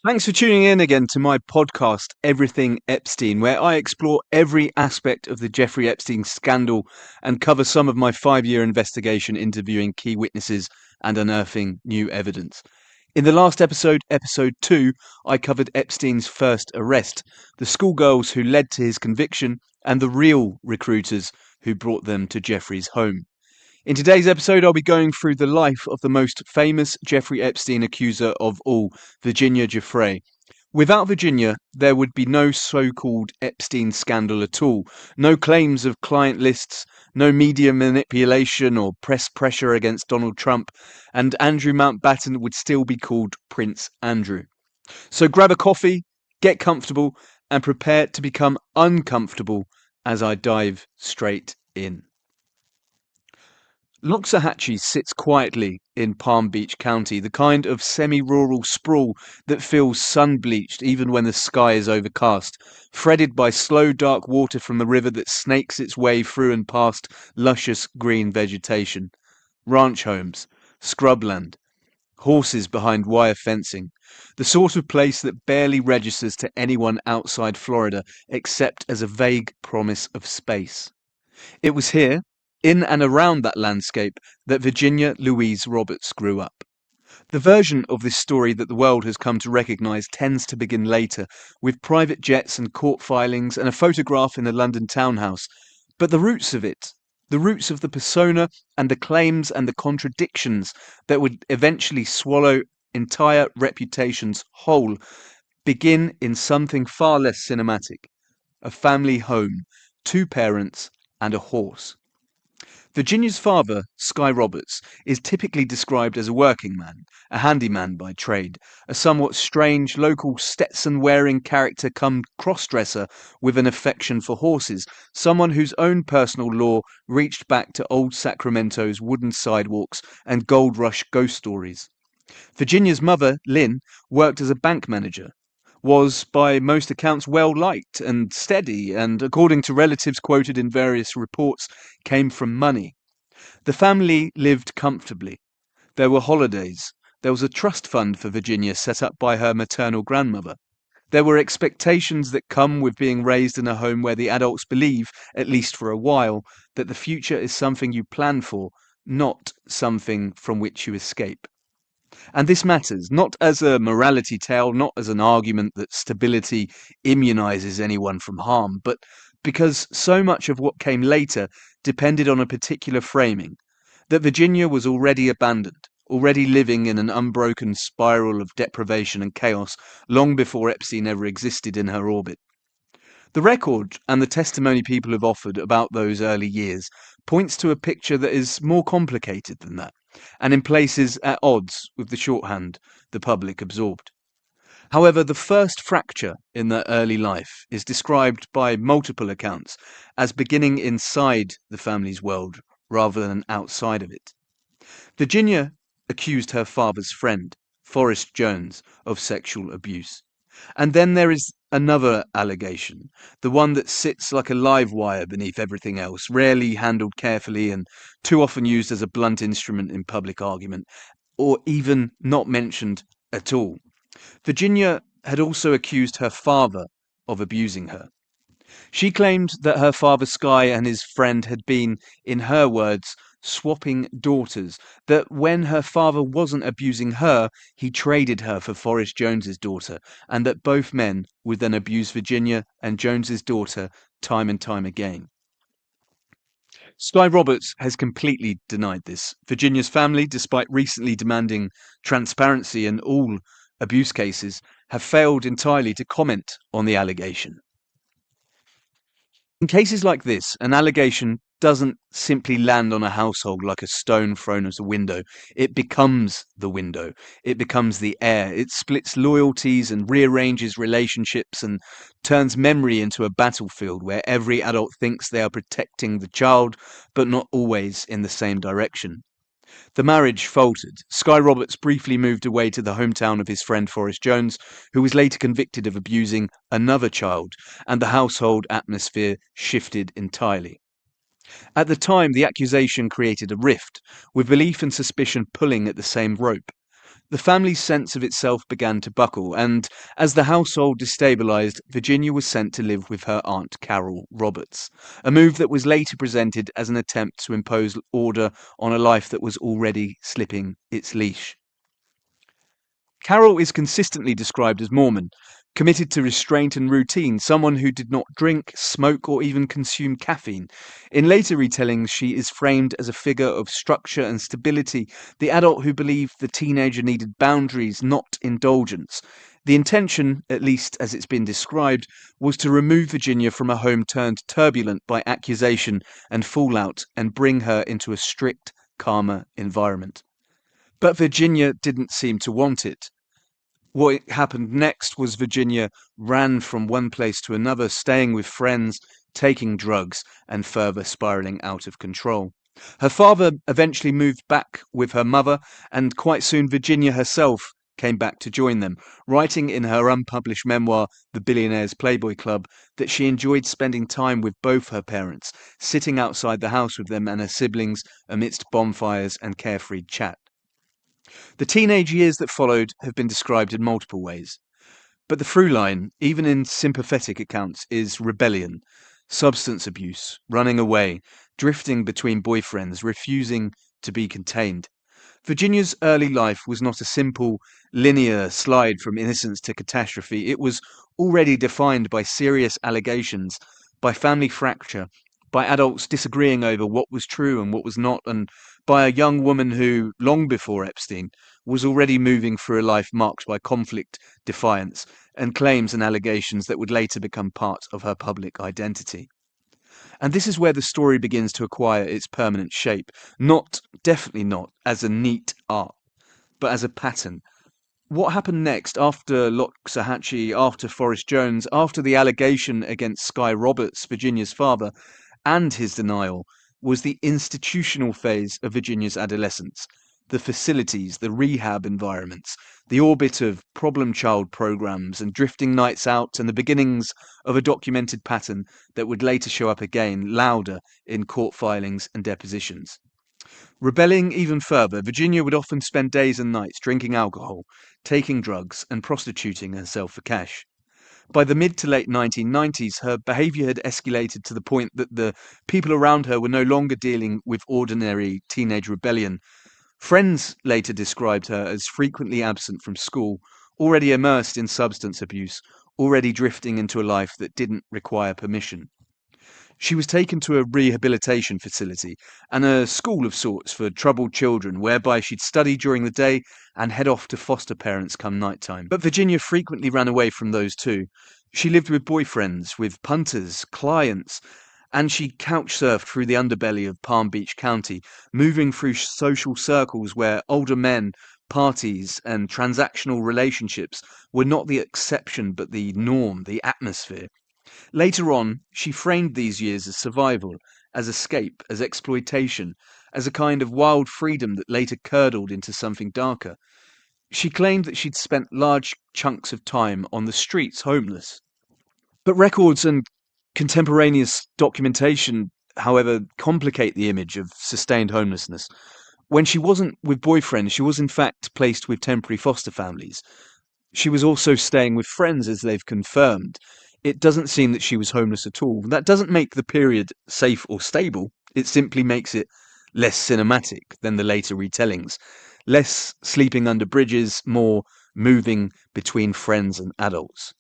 Thanks for tuning in again to my podcast, Everything Epstein, where I explore every aspect of the Jeffrey Epstein scandal and cover some of my 5 year investigation interviewing key witnesses and unearthing new evidence. In the last episode, episode 2, I covered Epstein's first arrest, the schoolgirls who led to his conviction, and the real recruiters who brought them to Jeffrey's home. In today's episode, I'll be going through the life of the most famous Jeffrey Epstein accuser of all, Virginia Giuffre. Without Virginia, there would be no so-called Epstein scandal at all, no claims of client lists, no media manipulation or press pressure against Donald Trump, and Andrew Mountbatten would still be called Prince Andrew. So grab a coffee, get comfortable, and prepare to become uncomfortable as I dive straight in. Loxahatchee sits quietly in Palm Beach County, the kind of semi-rural sprawl that feels sun-bleached even when the sky is overcast, threaded by slow dark water from the river that snakes its way through and past luscious green vegetation. Ranch homes, scrubland, horses behind wire fencing, the sort of place that barely registers to anyone outside Florida except as a vague promise of space. It was here, in and around that landscape, that Virginia Louise Roberts grew up. The version of this story that the world has come to recognise tends to begin later, with private jets and court filings and a photograph in a London townhouse. But the roots of it, the roots of the persona and the claims and the contradictions that would eventually swallow entire reputations whole, begin in something far less cinematic: a family home, 2 parents, and a horse. Virginia's father, Sky Roberts, is typically described as a working man, a handyman by trade, a somewhat strange local Stetson-wearing character come cross-dresser with an affection for horses, someone whose own personal lore reached back to old Sacramento's wooden sidewalks and gold rush ghost stories. Virginia's mother, Lynn, worked as a bank manager, was by most accounts well liked and steady, and according to relatives quoted in various reports, came from money. The family lived comfortably. There were holidays. There was a trust fund for Virginia set up by her maternal grandmother. There were expectations that come with being raised in a home where the adults believe, at least for a while, that the future is something you plan for, not something from which you escape. And this matters, not as a morality tale, not as an argument that stability immunizes anyone from harm, but because so much of what came later depended on a particular framing, that Virginia was already abandoned, already living in an unbroken spiral of deprivation and chaos long before Epstein ever existed in her orbit. The record and the testimony people have offered about those early years points to a picture that is more complicated than that, and in places at odds with the shorthand the public absorbed. However, the first fracture in their early life is described by multiple accounts as beginning inside the family's world rather than outside of it. Virginia accused her father's friend, Forrest Jones, of sexual abuse. And then there is another allegation, the one that sits like a live wire beneath everything else, rarely handled carefully and too often used as a blunt instrument in public argument, or even not mentioned at all. Virginia had also accused her father of abusing her. She claimed that her father Sky and his friend had been, in her words, swapping daughters, that when her father wasn't abusing her, he traded her for Forrest Jones's daughter, and that both men would then abuse Virginia and Jones's daughter time and time again. Sky Roberts has completely denied this. Virginia's family, despite recently demanding transparency in all abuse cases, have failed entirely to comment on the allegation. In cases like this, an allegation doesn't simply land on a household like a stone thrown at a window. It becomes the window. It becomes the air. It splits loyalties and rearranges relationships and turns memory into a battlefield where every adult thinks they are protecting the child, but not always in the same direction. The marriage faltered. Sky Roberts briefly moved away to the hometown of his friend Forrest Jones, who was later convicted of abusing another child, and the household atmosphere shifted entirely. At the time, the accusation created a rift, with belief and suspicion pulling at the same rope. The family's sense of itself began to buckle, and as the household destabilized, Virginia was sent to live with her aunt Carol Roberts, a move that was later presented as an attempt to impose order on a life that was already slipping its leash. Carol is consistently described as Mormon, committed to restraint and routine, someone who did not drink, smoke, or even consume caffeine. In later retellings, she is framed as a figure of structure and stability, the adult who believed the teenager needed boundaries, not indulgence. The intention, at least as it's been described, was to remove Virginia from a home turned turbulent by accusation and fallout and bring her into a strict, calmer environment. But Virginia didn't seem to want it. What happened next was Virginia ran from one place to another, staying with friends, taking drugs, and further spiraling out of control. Her father eventually moved back with her mother, and quite soon Virginia herself came back to join them, writing in her unpublished memoir, The Billionaire's Playboy Club, that she enjoyed spending time with both her parents, sitting outside the house with them and her siblings amidst bonfires and carefree chat. The teenage years that followed have been described in multiple ways, but the through line, even in sympathetic accounts, is rebellion, substance abuse, running away, drifting between boyfriends, refusing to be contained. Virginia's early life was not a simple, linear slide from innocence to catastrophe. It was already defined by serious allegations, by family fracture, by adults disagreeing over what was true and what was not, and by a young woman who, long before Epstein, was already moving through a life marked by conflict, defiance, and claims and allegations that would later become part of her public identity. And this is where the story begins to acquire its permanent shape, definitely not as a neat art, but as a pattern. What happened next after Loxahatchee, after Forrest Jones, after the allegation against Sky Roberts, Virginia's father, and his denial, was the institutional phase of Virginia's adolescence. The facilities, the rehab environments, the orbit of problem child programs and drifting nights out, and the beginnings of a documented pattern that would later show up again, louder, in court filings and depositions. Rebelling even further, Virginia would often spend days and nights drinking alcohol, taking drugs, and prostituting herself for cash. By the mid to late 1990s, her behavior had escalated to the point that the people around her were no longer dealing with ordinary teenage rebellion. Friends later described her as frequently absent from school, already immersed in substance abuse, already drifting into a life that didn't require permission. She was taken to a rehabilitation facility and a school of sorts for troubled children, whereby she'd study during the day and head off to foster parents come night time. But Virginia frequently ran away from those too. She lived with boyfriends, with punters, clients, and she couch surfed through the underbelly of Palm Beach County, moving through social circles where older men, parties, and transactional relationships were not the exception but the norm, the atmosphere. Later on, she framed these years as survival, as escape, as exploitation, as a kind of wild freedom that later curdled into something darker. She claimed that she'd spent large chunks of time on the streets, homeless. But records and contemporaneous documentation, however, complicate the image of sustained homelessness. When she wasn't with boyfriends, she was in fact placed with temporary foster families. She was also staying with friends, as they've confirmed. It doesn't seem that she was homeless at all. That doesn't make the period safe or stable. It simply makes it less cinematic than the later retellings. Less sleeping under bridges, more moving between friends and adults.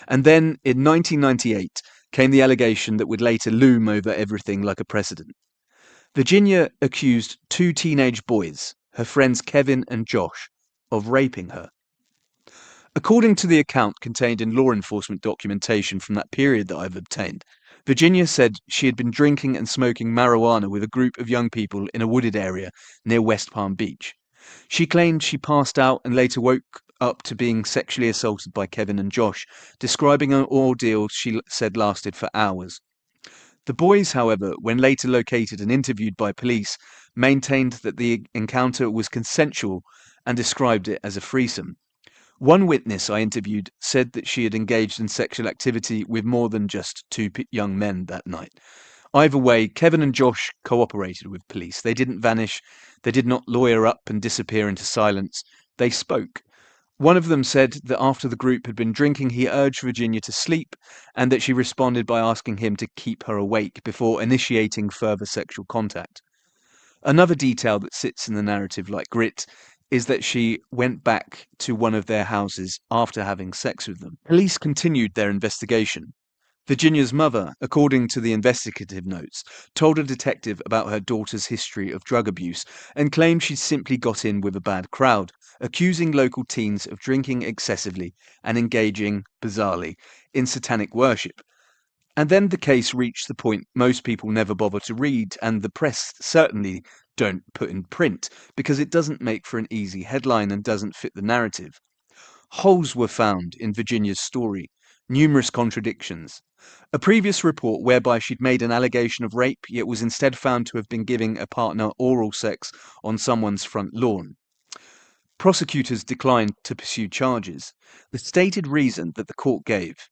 And then in 1998 came the allegation that would later loom over everything like a precedent. Virginia accused two teenage boys, her friends Kevin and Josh, of raping her. According to the account contained in law enforcement documentation from that period that I've obtained, Virginia said she had been drinking and smoking marijuana with a group of young people in a wooded area near West Palm Beach. She claimed she passed out and later woke up to being sexually assaulted by Kevin and Josh, describing an ordeal she said lasted for hours. The boys, however, when later located and interviewed by police, maintained that the encounter was consensual and described it as a threesome. One witness I interviewed said that she had engaged in sexual activity with more than just two young men that night. Either way, Kevin and Josh cooperated with police. They didn't vanish. They did not lawyer up and disappear into silence. They spoke. One of them said that after the group had been drinking, he urged Virginia to sleep, and that she responded by asking him to keep her awake before initiating further sexual contact. Another detail that sits in the narrative like grit is that she went back to one of their houses after having sex with them. Police continued their investigation. Virginia's mother, according to the investigative notes, told a detective about her daughter's history of drug abuse and claimed she'd simply got in with a bad crowd, accusing local teens of drinking excessively and engaging, bizarrely, in satanic worship. And then the case reached the point most people never bother to read, and the press certainly don't put in print, because it doesn't make for an easy headline and doesn't fit the narrative. Holes were found in Virginia's story, numerous contradictions. A previous report whereby she'd made an allegation of rape, yet was instead found to have been giving a partner oral sex on someone's front lawn. Prosecutors declined to pursue charges. The stated reason that the court gave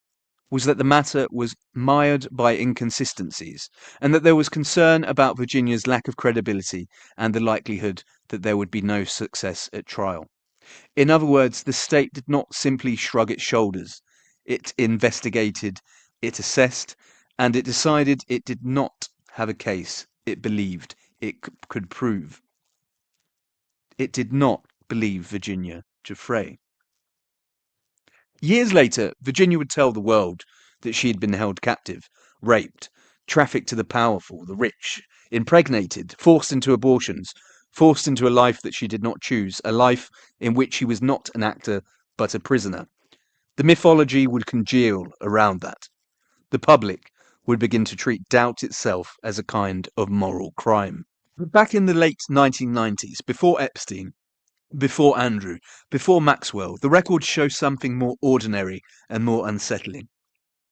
was that the matter was mired by inconsistencies, and that there was concern about Virginia's lack of credibility and the likelihood that there would be no success at trial. In other words, the state did not simply shrug its shoulders. It investigated, it assessed, and it decided it did not have a case it believed it could prove. It did not believe Virginia Giuffre. Years later, Virginia would tell the world that she had been held captive, raped, trafficked to the powerful, the rich, impregnated, forced into abortions, forced into a life that she did not choose, a life in which she was not an actor but a prisoner. The mythology would congeal around that. The public would begin to treat doubt itself as a kind of moral crime. But back in the late 1990s, before Epstein, before Andrew, before Maxwell, the records show something more ordinary and more unsettling.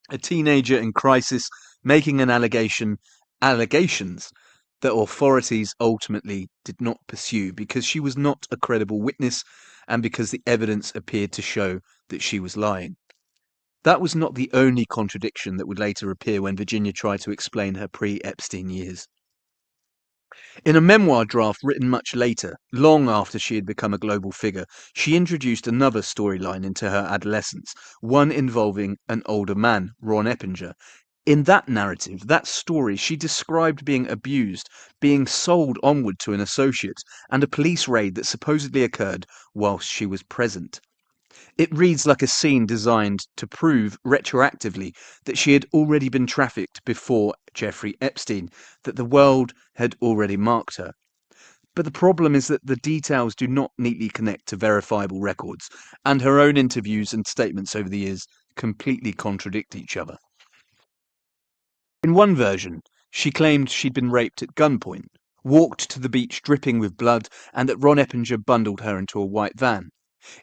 A teenager in crisis making an allegations that authorities ultimately did not pursue because she was not a credible witness and because the evidence appeared to show that she was lying. That was not the only contradiction that would later appear when Virginia tried to explain her pre-Epstein years. In a memoir draft written much later, long after she had become a global figure, she introduced another storyline into her adolescence, one involving an older man, Ron Eppinger. In that narrative, that story, she described being abused, being sold onward to an associate, and a police raid that supposedly occurred whilst she was present. It reads like a scene designed to prove retroactively that she had already been trafficked before Jeffrey Epstein, that the world had already marked her. But the problem is that the details do not neatly connect to verifiable records, and her own interviews and statements over the years completely contradict each other. In one version, she claimed she'd been raped at gunpoint, walked to the beach dripping with blood, and that Ron Eppinger bundled her into a white van.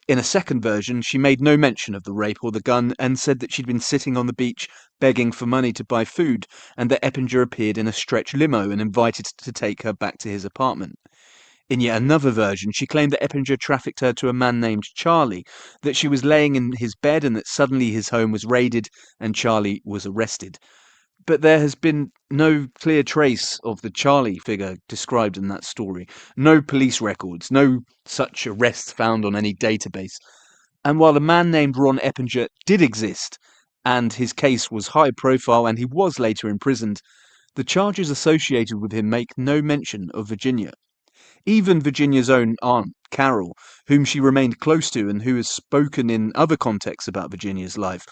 In a second version, she made no mention of the rape or the gun and said that she'd been sitting on the beach begging for money to buy food, and that Eppinger appeared in a stretch limo and invited to take her back to his apartment. In yet another version, she claimed that Eppinger trafficked her to a man named Charlie, that she was laying in his bed and that suddenly his home was raided and Charlie was arrested. But there has been no clear trace of the Charlie figure described in that story. No police records, no such arrests found on any database. And while a man named Ron Eppinger did exist, and his case was high profile and he was later imprisoned, the charges associated with him make no mention of Virginia. Even Virginia's own aunt, Carol, whom she remained close to and who has spoken in other contexts about Virginia's life,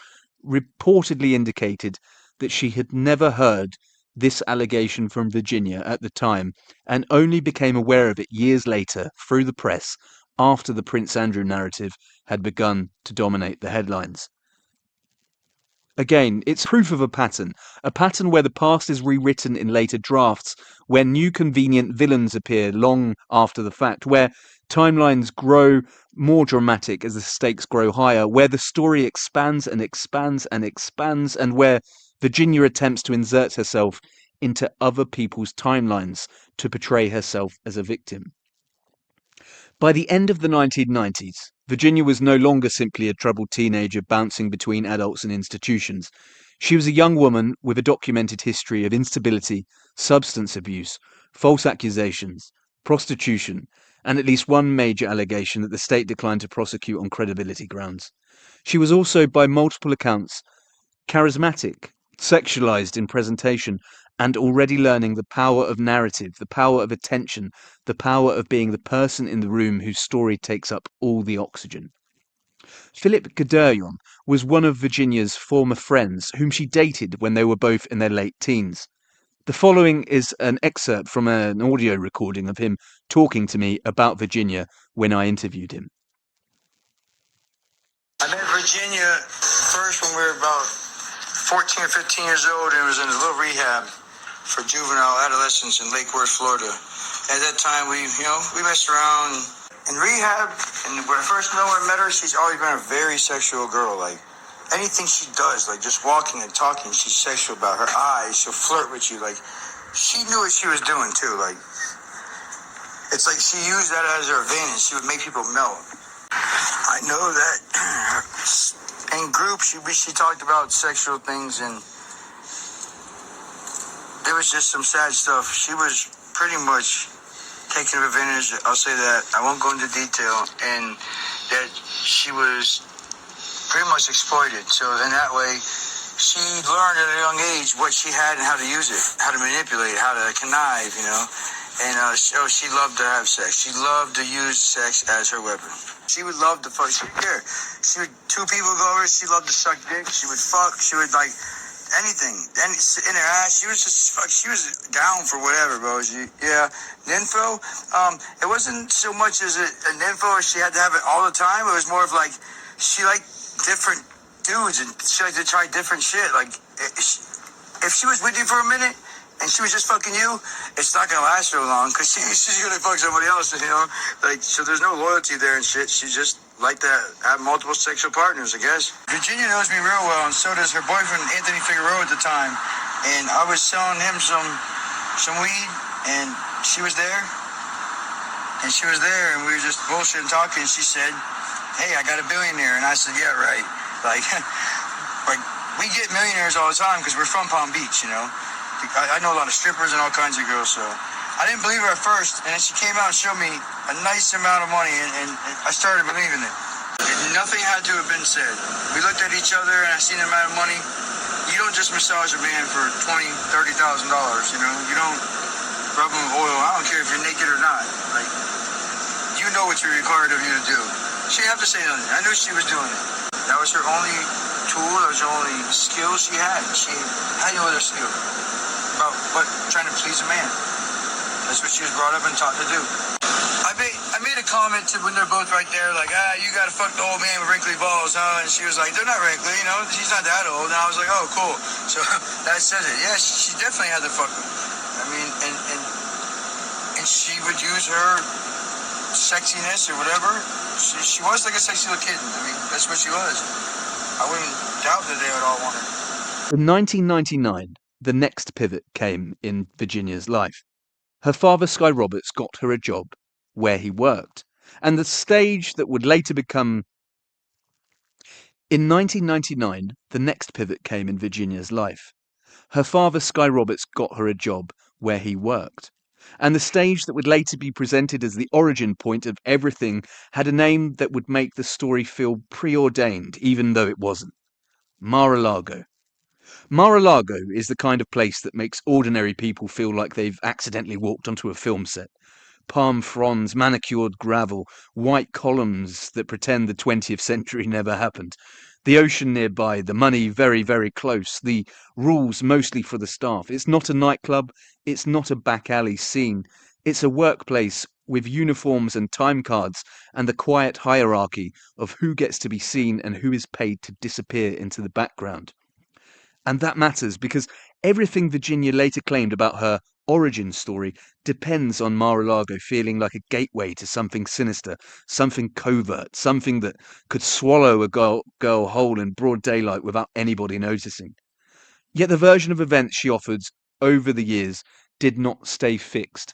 reportedly indicated that she had never heard this allegation from Virginia at the time and only became aware of it years later through the press after the Prince Andrew narrative had begun to dominate the headlines. Again, it's proof of a pattern where the past is rewritten in later drafts, where new convenient villains appear long after the fact, where timelines grow more dramatic as the stakes grow higher, where the story expands and expands and expands, and where Virginia attempts to insert herself into other people's timelines to portray herself as a victim. By the end of the 1990s, Virginia was no longer simply a troubled teenager bouncing between adults and institutions. She was a young woman with a documented history of instability, substance abuse, false accusations, prostitution, and at least one major allegation that the state declined to prosecute on credibility grounds. She was also, by multiple accounts, charismatic, sexualized in presentation, and already learning the power of narrative, the power of attention, the power of being the person in the room whose story takes up all the oxygen. Philip Gadurion was one of Virginia's former friends, whom she dated when they were both in their late teens. The following is an excerpt from an audio recording of him talking to me about Virginia when I interviewed him. I met Virginia first when we were about 14 or 15 years old, and was in a little rehab for juvenile adolescents in Lake Worth, Florida. At that time, we messed around in rehab, and when I first met her, she's always been a very sexual girl. Like, anything she does, like just walking and talking, she's sexual about her eyes. She'll flirt with you. Like, she knew what she was doing too. Like, it's like she used that as her advantage. She would make people melt. I know that in group she talked about sexual things, and there was just some sad stuff. She was pretty much taking advantage. I'll say that. I won't go into detail, and that she was pretty much exploited. So in that way, she learned at a young age what she had and how to use it, how to manipulate, how to connive, And she loved to have sex. She loved to use sex as her weapon. She would love to fuck. She would care. Two people go over, she loved to suck dick. She would fuck. She would like anything. And in her ass, she was just fuck. She was down for whatever, bro. Nympho. It wasn't so much as a nympho. She had to have it all the time. It was more of like she liked different dudes and she liked to try different shit. Like if she was with you for a minute and she was just fucking you, it's not gonna last so long because she's gonna fuck somebody else, Like, so there's no loyalty there and shit. She just liked to have multiple sexual partners, I guess. Virginia knows me real well, and so does her boyfriend Anthony Figueroa at the time. And I was selling him some weed, and she was there. And we were just bullshitting, talking. And she said, "Hey, I got a billionaire," and I said, "Yeah, right." Like, like we get millionaires all the time because we're from Palm Beach, I know a lot of strippers and all kinds of girls, so I didn't believe her at first, and then she came out and showed me a nice amount of money, and I started believing it. And nothing had to have been said. We looked at each other, and I seen the amount of money. You don't just massage a man for $20,000, $30,000, You don't rub him with oil. I don't care if you're naked or not. Like, you know what you're required of you to do. She didn't have to say nothing. I knew she was doing it. That was her only tool. That was her only skill she had. She had no other skill. But trying to please a man. That's what she was brought up and taught to do. I made a comment to when they're both right there, like, you gotta fuck the old man with wrinkly balls, huh? And she was like, they're not wrinkly, she's not that old. And I was like, oh, cool. So that says it. Yeah, she definitely had to fuck him. I mean, and she would use her sexiness or whatever. She was like a sexy little kitten. I mean, that's what she was. I wouldn't doubt that they would all want her. In 1999, the next pivot came in Virginia's life. Her father, Sky Roberts, got her a job where he worked, and the stage that would later become... In 1999, the next pivot came in Virginia's life. Her father, Sky Roberts, got her a job where he worked, and the stage that would later be presented as the origin point of everything had a name that would make the story feel preordained, even though it wasn't. Mar-a-Lago. Mar-a-Lago is the kind of place that makes ordinary people feel like they've accidentally walked onto a film set. Palm fronds, manicured gravel, white columns that pretend the 20th century never happened. The ocean nearby, the money very, very close, the rules mostly for the staff. It's not a nightclub, it's not a back alley scene. It's a workplace with uniforms and time cards and the quiet hierarchy of who gets to be seen and who is paid to disappear into the background. And that matters because everything Virginia later claimed about her origin story depends on Mar-a-Lago feeling like a gateway to something sinister, something covert, something that could swallow a girl whole in broad daylight without anybody noticing. Yet the version of events she offered over the years did not stay fixed.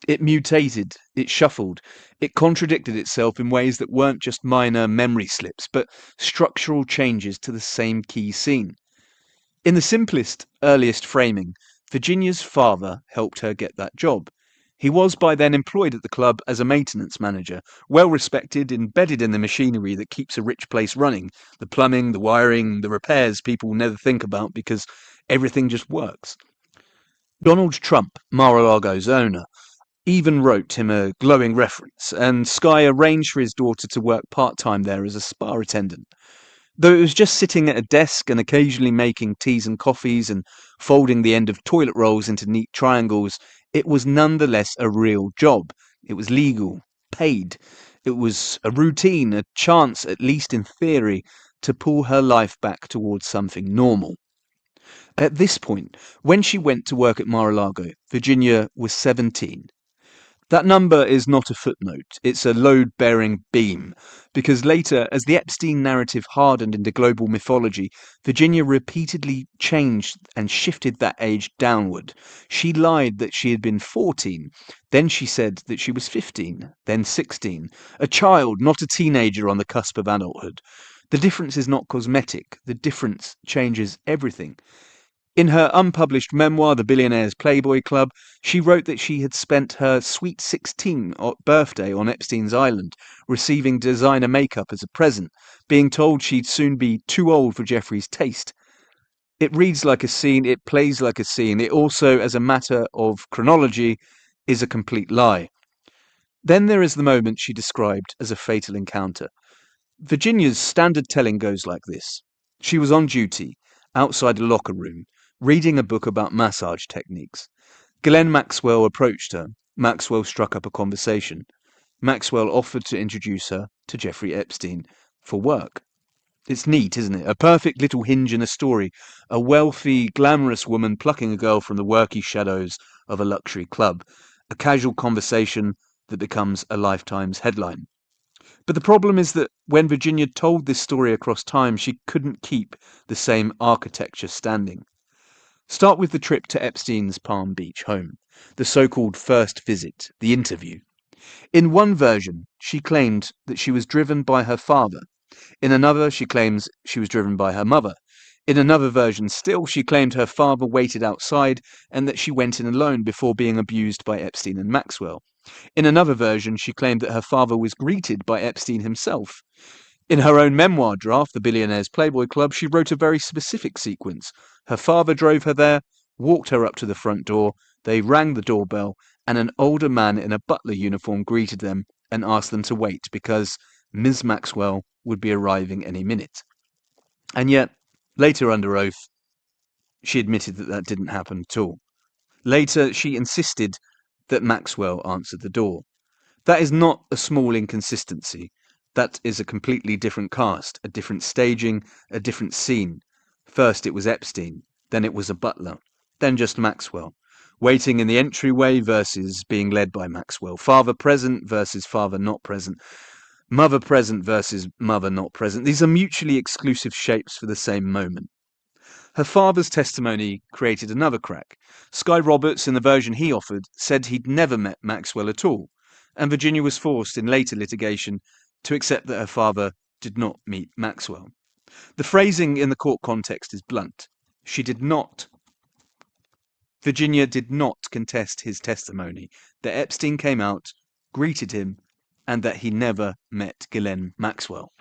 It mutated, it shuffled, it contradicted itself in ways that weren't just minor memory slips, but structural changes to the same key scene. In the simplest, earliest framing, Virginia's father helped her get that job. He was by then employed at the club as a maintenance manager, well respected, embedded in the machinery that keeps a rich place running, the plumbing, the wiring, the repairs people never think about because everything just works. Donald Trump, Mar-a-Lago's owner, even wrote him a glowing reference, and Sky arranged for his daughter to work part-time there as a spa attendant. Though it was just sitting at a desk and occasionally making teas and coffees and folding the end of toilet rolls into neat triangles, it was nonetheless a real job. It was legal, paid. It was a routine, a chance, at least in theory, to pull her life back towards something normal. At this point, when she went to work at Mar-a-Lago, Virginia was 17. That number is not a footnote, it's a load-bearing beam, because later, as the Epstein narrative hardened into global mythology, Virginia repeatedly changed and shifted that age downward. She lied that she had been 14, then she said that she was 15, then 16, a child, not a teenager on the cusp of adulthood. The difference is not cosmetic, the difference changes everything. In her unpublished memoir, The Billionaire's Playboy Club, she wrote that she had spent her sweet 16th birthday on Epstein's island, receiving designer makeup as a present, being told she'd soon be too old for Giuffre's taste. It reads like a scene, it plays like a scene, it also, as a matter of chronology, is a complete lie. Then there is the moment she described as a fatal encounter. Virginia's standard telling goes like this. She was on duty, outside a locker room, reading a book about massage techniques. Ghislaine Maxwell approached her. Maxwell struck up a conversation. Maxwell offered to introduce her to Jeffrey Epstein for work. It's neat, isn't it? A perfect little hinge in a story. A wealthy, glamorous woman plucking a girl from the worky shadows of a luxury club. A casual conversation that becomes a lifetime's headline. But the problem is that when Virginia told this story across time, she couldn't keep the same architecture standing. Start with the trip to Epstein's Palm Beach home, the so-called first visit, the interview. In one version, she claimed that she was driven by her father. In another, she claims she was driven by her mother. In another version still, she claimed her father waited outside and that she went in alone before being abused by Epstein and Maxwell. In another version, she claimed that her father was greeted by Epstein himself. In her own memoir draft, The Billionaire's Playboy Club, she wrote a very specific sequence. Her father drove her there, walked her up to the front door, they rang the doorbell, and an older man in a butler uniform greeted them and asked them to wait because Ms. Maxwell would be arriving any minute. And yet, later under oath, she admitted that that didn't happen at all. Later, she insisted that Maxwell answered the door. That is not a small inconsistency. That is a completely different cast, a different staging, a different scene. First it was Epstein, then it was a butler, then just Maxwell. Waiting in the entryway versus being led by Maxwell. Father present versus father not present. Mother present versus mother not present. These are mutually exclusive shapes for the same moment. Her father's testimony created another crack. Sky Roberts, in the version he offered, said he'd never met Maxwell at all, and Virginia was forced in later litigation to accept that her father did not meet Maxwell. The phrasing in the court context is blunt. Virginia did not contest his testimony that Epstein came out, greeted him, and that he never met Ghislaine Maxwell.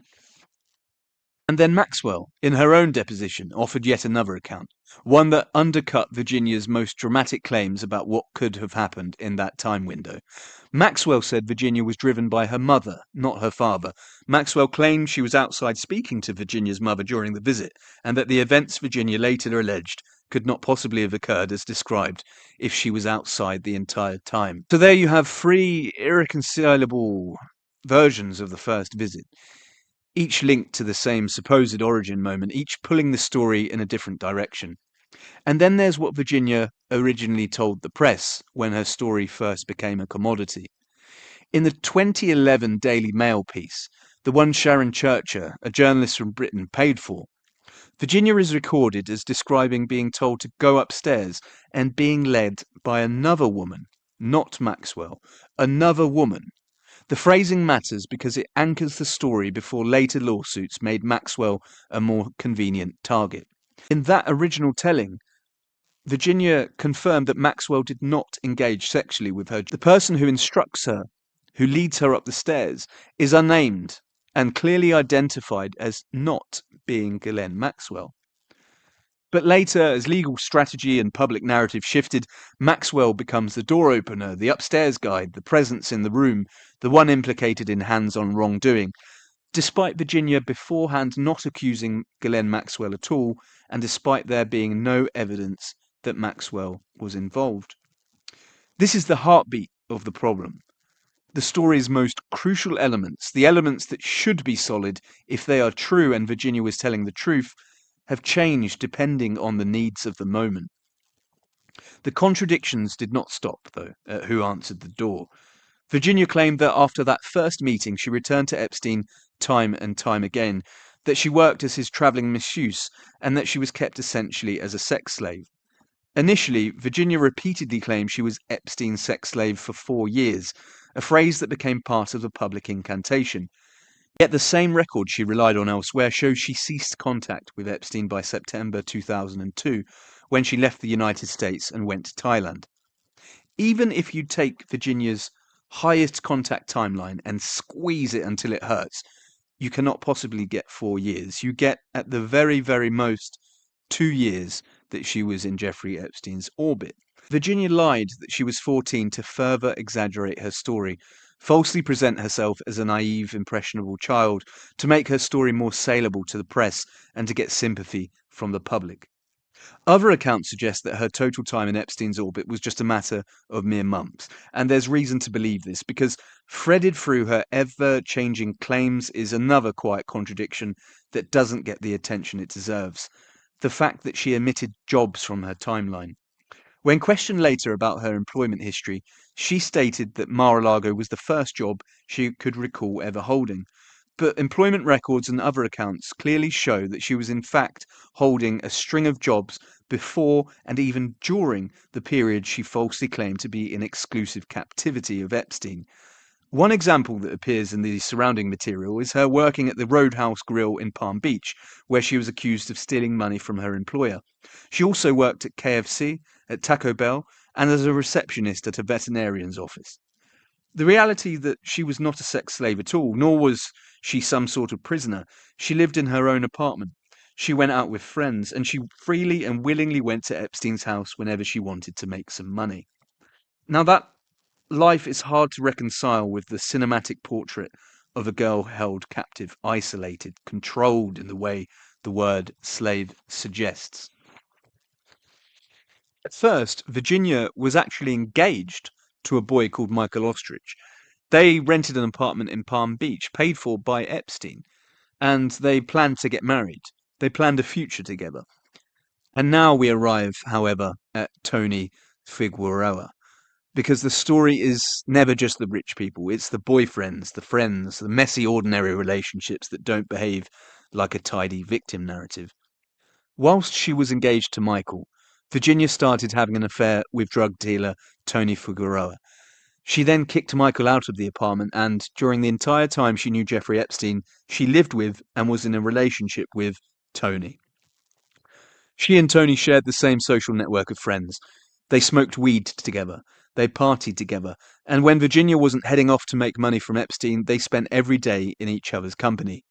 And then Maxwell, in her own deposition, offered yet another account, one that undercut Virginia's most dramatic claims about what could have happened in that time window. Maxwell said Virginia was driven by her mother, not her father. Maxwell claimed she was outside speaking to Virginia's mother during the visit, and that the events Virginia later alleged could not possibly have occurred as described if she was outside the entire time. So there you have three irreconcilable versions of the first visit, each linked to the same supposed origin moment, each pulling the story in a different direction. And then there's what Virginia originally told the press when her story first became a commodity. In the 2011 Daily Mail piece, the one Sharon Churcher, a journalist from Britain, paid for, Virginia is recorded as describing being told to go upstairs and being led by another woman, not Maxwell, another woman. The phrasing matters because it anchors the story before later lawsuits made Maxwell a more convenient target. In that original telling, Virginia confirmed that Maxwell did not engage sexually with her. The person who instructs her, who leads her up the stairs, is unnamed and clearly identified as not being Ghislaine Maxwell. But later, as legal strategy and public narrative shifted, Maxwell becomes the door opener, the upstairs guide, the presence in the room, the one implicated in hands-on wrongdoing, despite Virginia beforehand not accusing Ghislaine Maxwell at all, and despite there being no evidence that Maxwell was involved. This is the heartbeat of the problem. The story's most crucial elements, the elements that should be solid if they are true and Virginia was telling the truth, have changed depending on the needs of the moment. The contradictions did not stop, though, at who answered the door. Virginia claimed that after that first meeting she returned to Epstein time and time again, that she worked as his travelling masseuse, and that she was kept essentially as a sex slave. Initially, Virginia repeatedly claimed she was Epstein's sex slave for 4 years, a phrase that became part of the public incantation. Yet the same record she relied on elsewhere shows she ceased contact with Epstein by September 2002, when she left the United States and went to Thailand. Even if you take Virginia's highest contact timeline and squeeze it until it hurts, you cannot possibly get 4 years. You get, at the very, very most, 2 years that she was in Jeffrey Epstein's orbit. Virginia lied that she was 14 to further exaggerate her story, falsely present herself as a naive, impressionable child, to make her story more saleable to the press and to get sympathy from the public. Other accounts suggest that her total time in Epstein's orbit was just a matter of mere months, and there's reason to believe this, because threaded through her ever-changing claims is another quiet contradiction that doesn't get the attention it deserves: the fact that she omitted jobs from her timeline. When questioned later about her employment history, she stated that Mar-a-Lago was the first job she could recall ever holding. But employment records and other accounts clearly show that she was in fact holding a string of jobs before and even during the period she falsely claimed to be in exclusive captivity of Epstein. One example that appears in the surrounding material is her working at the Roadhouse Grill in Palm Beach, where she was accused of stealing money from her employer. She also worked at KFC, at Taco Bell, and as a receptionist at a veterinarian's office. The reality that she was not a sex slave at all, nor was she some sort of prisoner. She lived in her own apartment. She went out with friends, and she freely and willingly went to Epstein's house whenever she wanted to make some money. Now that life is hard to reconcile with the cinematic portrait of a girl held captive, isolated, controlled in the way the word slave suggests. At first, Virginia was actually engaged to a boy called Michael Ostrich. They rented an apartment in Palm Beach, paid for by Epstein, and they planned to get married. They planned a future together. And now we arrive, however, at Tony Figueroa, because the story is never just the rich people. It's the boyfriends, the friends, the messy, ordinary relationships that don't behave like a tidy victim narrative. Whilst she was engaged to Michael, Virginia started having an affair with drug dealer Tony Figueroa. She then kicked Michael out of the apartment, and during the entire time she knew Jeffrey Epstein, she lived with and was in a relationship with Tony. She and Tony shared the same social network of friends. They smoked weed together. They partied together. And when Virginia wasn't heading off to make money from Epstein, they spent every day in each other's company.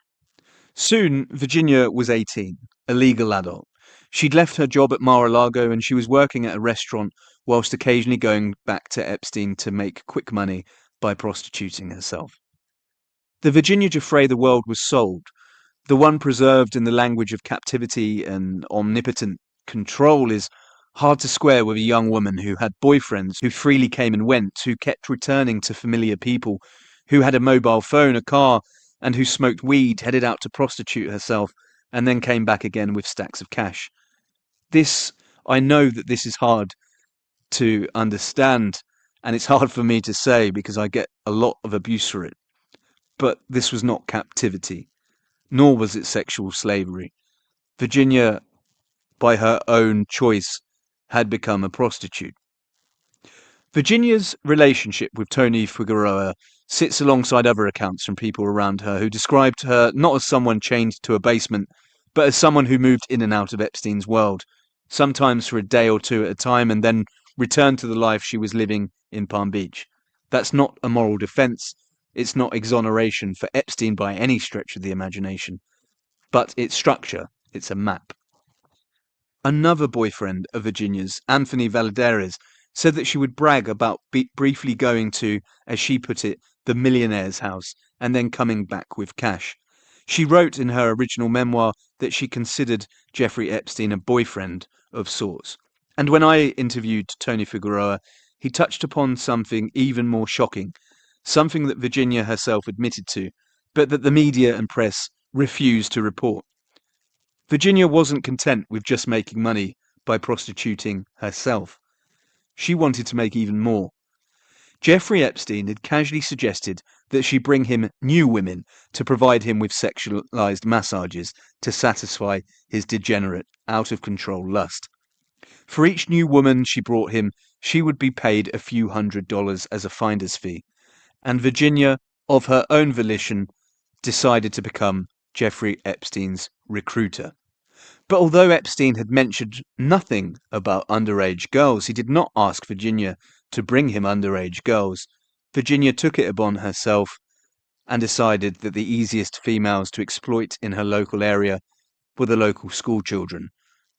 Soon, Virginia was 18, a legal adult. She'd left her job at Mar-a-Lago and she was working at a restaurant whilst occasionally going back to Epstein to make quick money by prostituting herself. The Virginia Giuffre the world was sold, the one preserved in the language of captivity and omnipotent control, is hard to square with a young woman who had boyfriends, who freely came and went, who kept returning to familiar people, who had a mobile phone, a car, and who smoked weed, headed out to prostitute herself, and then came back again with stacks of cash. I know that this is hard to understand, and it's hard for me to say because I get a lot of abuse for it. But this was not captivity, nor was it sexual slavery. Virginia, by her own choice, had become a prostitute. Virginia's relationship with Tony Figueroa sits alongside other accounts from people around her who described her not as someone chained to a basement, but as someone who moved in and out of Epstein's world. sometimes for a day or two at a time, and then return to the life she was living in Palm Beach. That's not a moral defense. It's not exoneration for Epstein by any stretch of the imagination. But its structure, it's a map. Another boyfriend of Virginia's, Anthony Valadares, said that she would brag about briefly going to, as she put it, the millionaire's house and then coming back with cash. She wrote in her original memoir that she considered Jeffrey Epstein a boyfriend of sorts. And when I interviewed Tony Figueroa, he touched upon something even more shocking, something that Virginia herself admitted to, but that the media and press refused to report. Virginia wasn't content with just making money by prostituting herself. She wanted to make even more. Jeffrey Epstein had casually suggested that she bring him new women to provide him with sexualized massages to satisfy his degenerate, out-of-control lust. For each new woman she brought him, she would be paid a few $100s as a finder's fee. And Virginia, of her own volition, decided to become Jeffrey Epstein's recruiter. But although Epstein had mentioned nothing about underage girls, he did not ask Virginia to bring him underage girls. Virginia took it upon herself and decided that the easiest females to exploit in her local area were the local school children,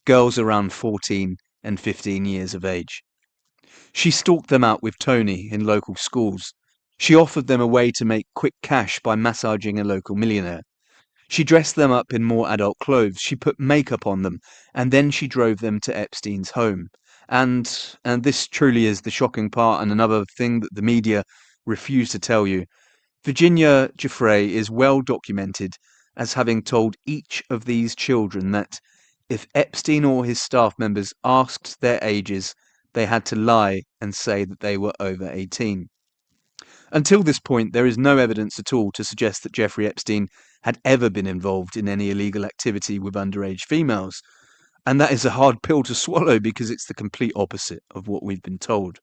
girls around 14 and 15 years of age. She stalked them out with Tony in local schools. She offered them a way to make quick cash by massaging a local millionaire. She dressed them up in more adult clothes, she put makeup on them, and then she drove them to Epstein's home. And this truly is the shocking part, and another thing that the media refuse to tell you. Virginia Giuffre is well documented as having told each of these children that if Epstein or his staff members asked their ages, they had to lie and say that they were over 18. Until this point, there is no evidence at all to suggest that Jeffrey Epstein had ever been involved in any illegal activity with underage females. And that is a hard pill to swallow because it's the complete opposite of what we've been told.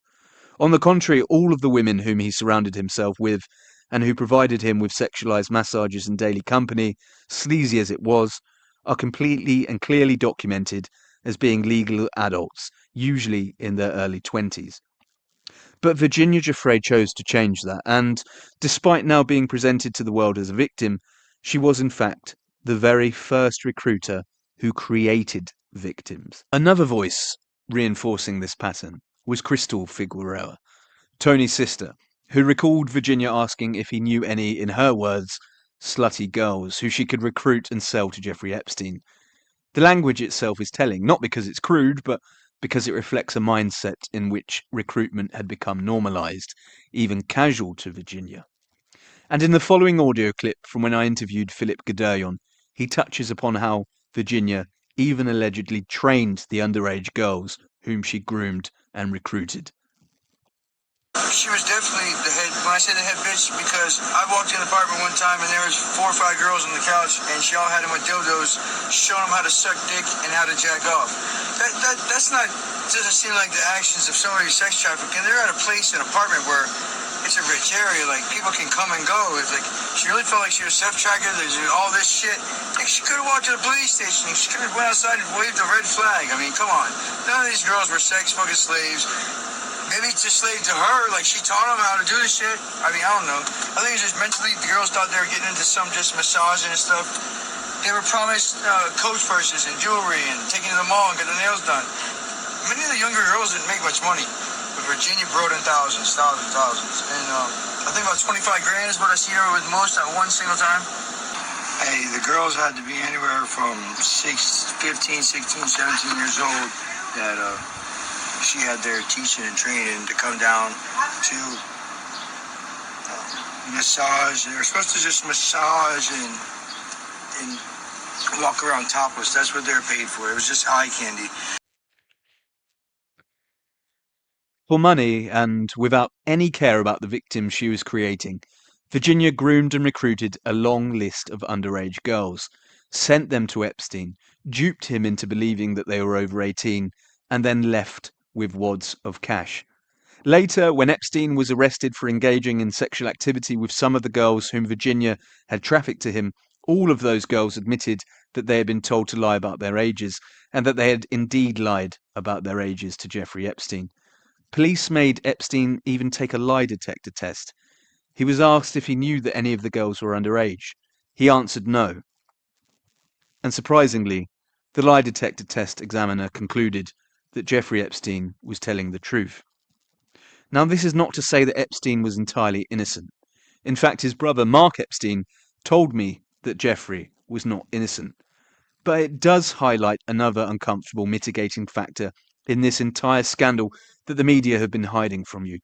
On the contrary, all of the women whom he surrounded himself with and who provided him with sexualized massages and daily company, sleazy as it was, are completely and clearly documented as being legal adults, usually in their early 20s. But Virginia Giuffre chose to change that, and despite now being presented to the world as a victim, she was in fact the very first recruiter who created victims. Another voice reinforcing this pattern was Crystal Figueroa, Tony's sister, who recalled Virginia asking if he knew any, in her words, slutty girls who she could recruit and sell to Jeffrey Epstein. The language itself is telling, not because it's crude, but because it reflects a mindset in which recruitment had become normalized, even casual to Virginia. And in the following audio clip from when I interviewed Philip Gaderion, he touches upon how Virginia even allegedly trained the underage girls whom she groomed and recruited. She was definitely the head, when I say the head bitch, because I walked in the apartment one time and there was 4 or 5 girls on the couch and she all had them with dildos, showing them how to suck dick and how to jack off. That's not, doesn't seem like the actions of somebody who's sex trafficking. They're at a place, an apartment where it's a rich area, like people can come and go. It's like, she really felt like she was self-tracker, there's all this shit. Like, she could have walked to the police station, she could have went outside and waved the red flag. I mean, come on. None of these girls were sex fucking slaves. Maybe it's a slave to her, like she taught them how to do this shit. I mean, I don't know. I think it's just mentally, the girls thought they were getting into some just massaging and stuff. They were promised coach purses and jewelry and taking to the mall and get their nails done. Many of the younger girls didn't make much money, but Virginia brought in thousands. And I think about 25 grand is what I see her with most at one single time. Hey, the girls had to be anywhere from 15, 16, 17 years old that she had their teaching and training to come down to massage. They were supposed to just massage and walk around topless. That's what they were paid for. It was just eye candy. For money, and without any care about the victims she was creating, Virginia groomed and recruited a long list of underage girls, sent them to Epstein, duped him into believing that they were over 18, and then left with wads of cash. Later, when Epstein was arrested for engaging in sexual activity with some of the girls whom Virginia had trafficked to him, all of those girls admitted that they had been told to lie about their ages, and that they had indeed lied about their ages to Jeffrey Epstein. Police made Epstein even take a lie detector test. He was asked if he knew that any of the girls were underage. He answered no. And surprisingly, the lie detector test examiner concluded that Jeffrey Epstein was telling the truth. Now, this is not to say that Epstein was entirely innocent. In fact, his brother, Mark Epstein, told me that Jeffrey was not innocent. But it does highlight another uncomfortable mitigating factor in this entire scandal that the media have been hiding from you.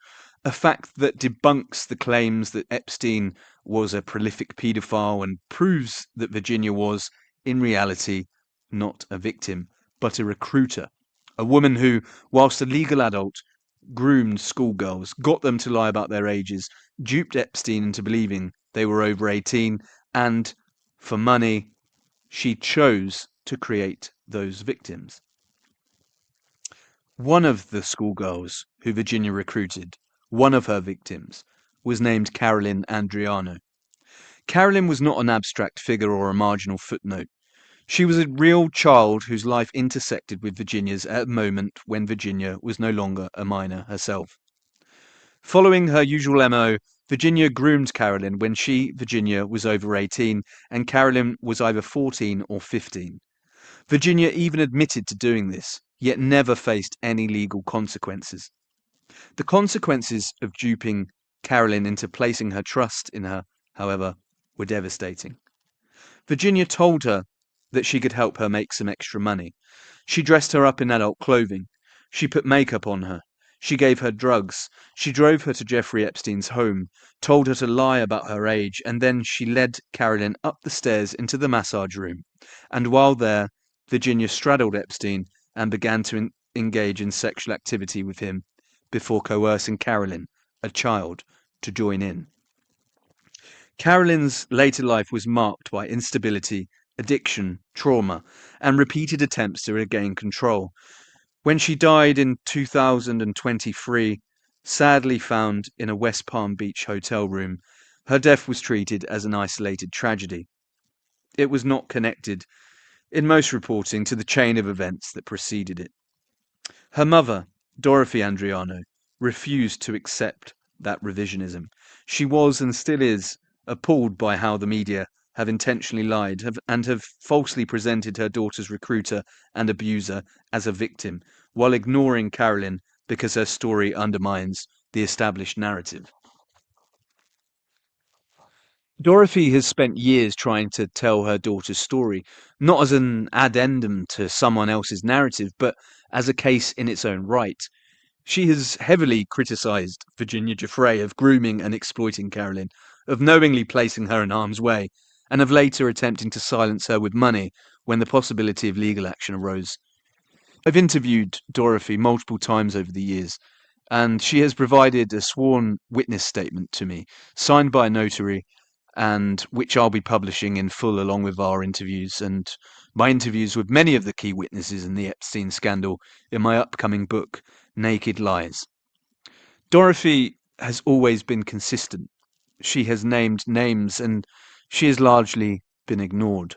A fact that debunks the claims that Epstein was a prolific paedophile and proves that Virginia was, in reality, not a victim, but a recruiter. A woman who, whilst a legal adult, groomed schoolgirls, got them to lie about their ages, duped Epstein into believing they were over 18, and, for money, she chose to create those victims. One of the schoolgirls who Virginia recruited, one of her victims, was named Carolyn Andriano. Carolyn was not an abstract figure or a marginal footnote. She was a real child whose life intersected with Virginia's at a moment when Virginia was no longer a minor herself. Following her usual MO, Virginia groomed Carolyn when she, Virginia, was over 18 and Carolyn was either 14 or 15. Virginia even admitted to doing this, yet never faced any legal consequences. The consequences of duping Carolyn into placing her trust in her, however, were devastating. Virginia told her that she could help her make some extra money. She dressed her up in adult clothing. She put makeup on her. She gave her drugs. She drove her to Jeffrey Epstein's home, told her to lie about her age, and then she led Carolyn up the stairs into the massage room. And while there, Virginia straddled Epstein and began to engage in sexual activity with him before coercing Carolyn, a child, to join in. Carolyn's later life was marked by instability, addiction, trauma, and repeated attempts to regain control. When she died in 2023, sadly found in a West Palm Beach hotel room, her death was treated as an isolated tragedy. It was not connected, in most reporting, to the chain of events that preceded it. Her mother, Dorothy Andriano, refused to accept that revisionism. She was and still is appalled by how the media have intentionally lied and have falsely presented her daughter's recruiter and abuser as a victim, while ignoring Carolyn because her story undermines the established narrative. Dorothy has spent years trying to tell her daughter's story, not as an addendum to someone else's narrative, but as a case in its own right. She has heavily criticised Virginia Giuffre of grooming and exploiting Carolyn, of knowingly placing her in harm's way, and of later attempting to silence her with money when the possibility of legal action arose. I've interviewed Dorothy multiple times over the years, and she has provided a sworn witness statement to me, signed by a notary, and which I'll be publishing in full along with our interviews and my interviews with many of the key witnesses in the Epstein scandal in my upcoming book, Naked Lies. Dorothy has always been consistent. She has named names and she has largely been ignored.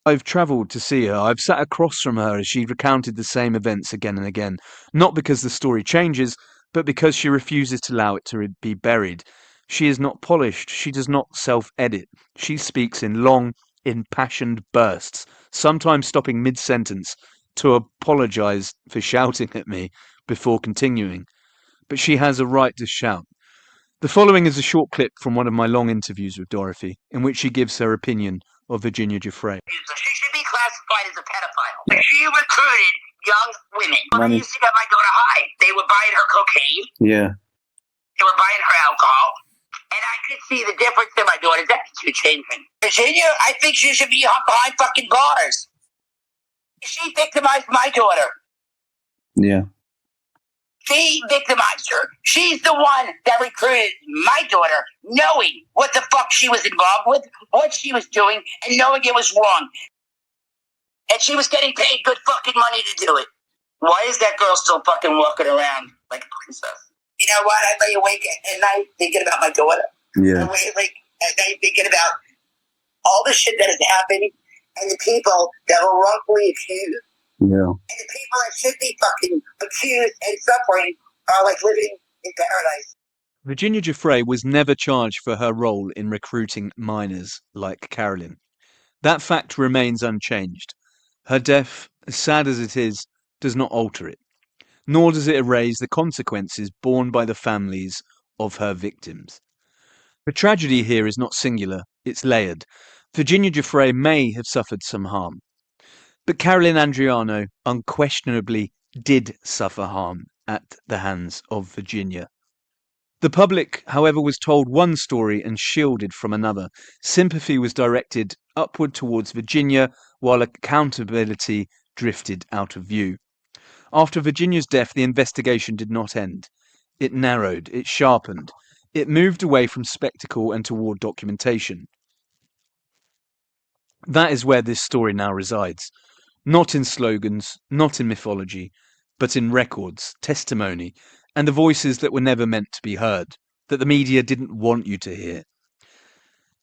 I've travelled to see her. I've sat across from her as she recounted the same events again and again, not because the story changes, but because she refuses to allow it to be buried. She is not polished. She does not self-edit. She speaks in long, impassioned bursts, sometimes stopping mid-sentence to apologise for shouting at me before continuing. But she has a right to shout. The following is a short clip from one of my long interviews with Dorothy, in which she gives her opinion of Virginia Giuffre. She should be classified as a pedophile. She recruited young women. When I used to get my daughter high, they were buying her cocaine. Yeah. They were buying her alcohol. And I could see the difference in my daughter's attitude changing. Virginia, I think she should be behind fucking bars. She victimized my daughter. Yeah. She victimized her. She's the one that recruited my daughter, knowing what the fuck she was involved with, what she was doing, and knowing it was wrong. And she was getting paid good fucking money to do it. Why is that girl still fucking walking around like a princess? You know what? I lay awake at night thinking about my daughter. Yeah. I lay awake at night thinking about all the shit that has happened and the people that were wrongfully accused. Yeah. And the people that should be fucking accused and suffering are like living in paradise. Virginia Giuffre was never charged for her role in recruiting minors like Carolyn. That fact remains unchanged. Her death, as sad as it is, does not alter it, nor does it erase the consequences borne by the families of her victims. The tragedy here is not singular, it's layered. Virginia Giuffre may have suffered some harm, but Carolyn Andriano unquestionably did suffer harm at the hands of Virginia. The public, however, was told one story and shielded from another. Sympathy was directed upward towards Virginia, while accountability drifted out of view. After Virginia's death, the investigation did not end. It narrowed, it sharpened, it moved away from spectacle and toward documentation. That is where this story now resides. Not in slogans, not in mythology, but in records, testimony, and the voices that were never meant to be heard, that the media didn't want you to hear.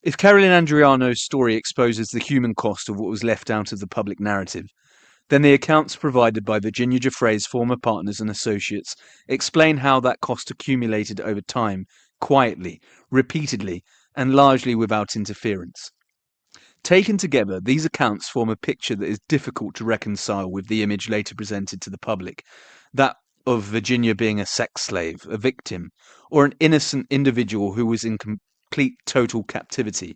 If Carolyn Andriano's story exposes the human cost of what was left out of the public narrative, then the accounts provided by Virginia Giuffre's former partners and associates explain how that cost accumulated over time, quietly, repeatedly, and largely without interference. Taken together, these accounts form a picture that is difficult to reconcile with the image later presented to the public, that of Virginia being a sex slave, a victim, or an innocent individual who was in complete total captivity.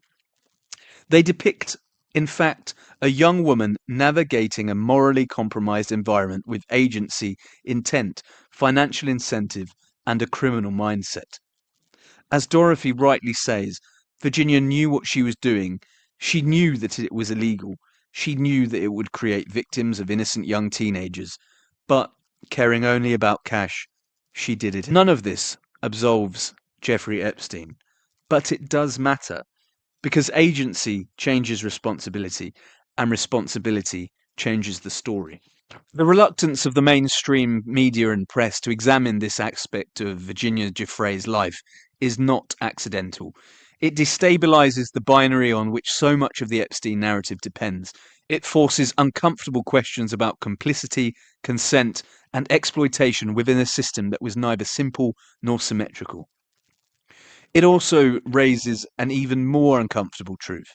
They depict, in fact, a young woman navigating a morally compromised environment with agency, intent, financial incentive, and a criminal mindset. As Dorothy rightly says, Virginia knew what she was doing. She knew that it was illegal. She knew that it would create victims of innocent young teenagers. But, caring only about cash, she did it. None of this absolves Jeffrey Epstein. But it does matter, because agency changes responsibility, and responsibility changes the story. The reluctance of the mainstream media and press to examine this aspect of Virginia Giuffre's life is not accidental. It destabilizes the binary on which so much of the Epstein narrative depends. It forces uncomfortable questions about complicity, consent, and exploitation within a system that was neither simple nor symmetrical. It also raises an even more uncomfortable truth,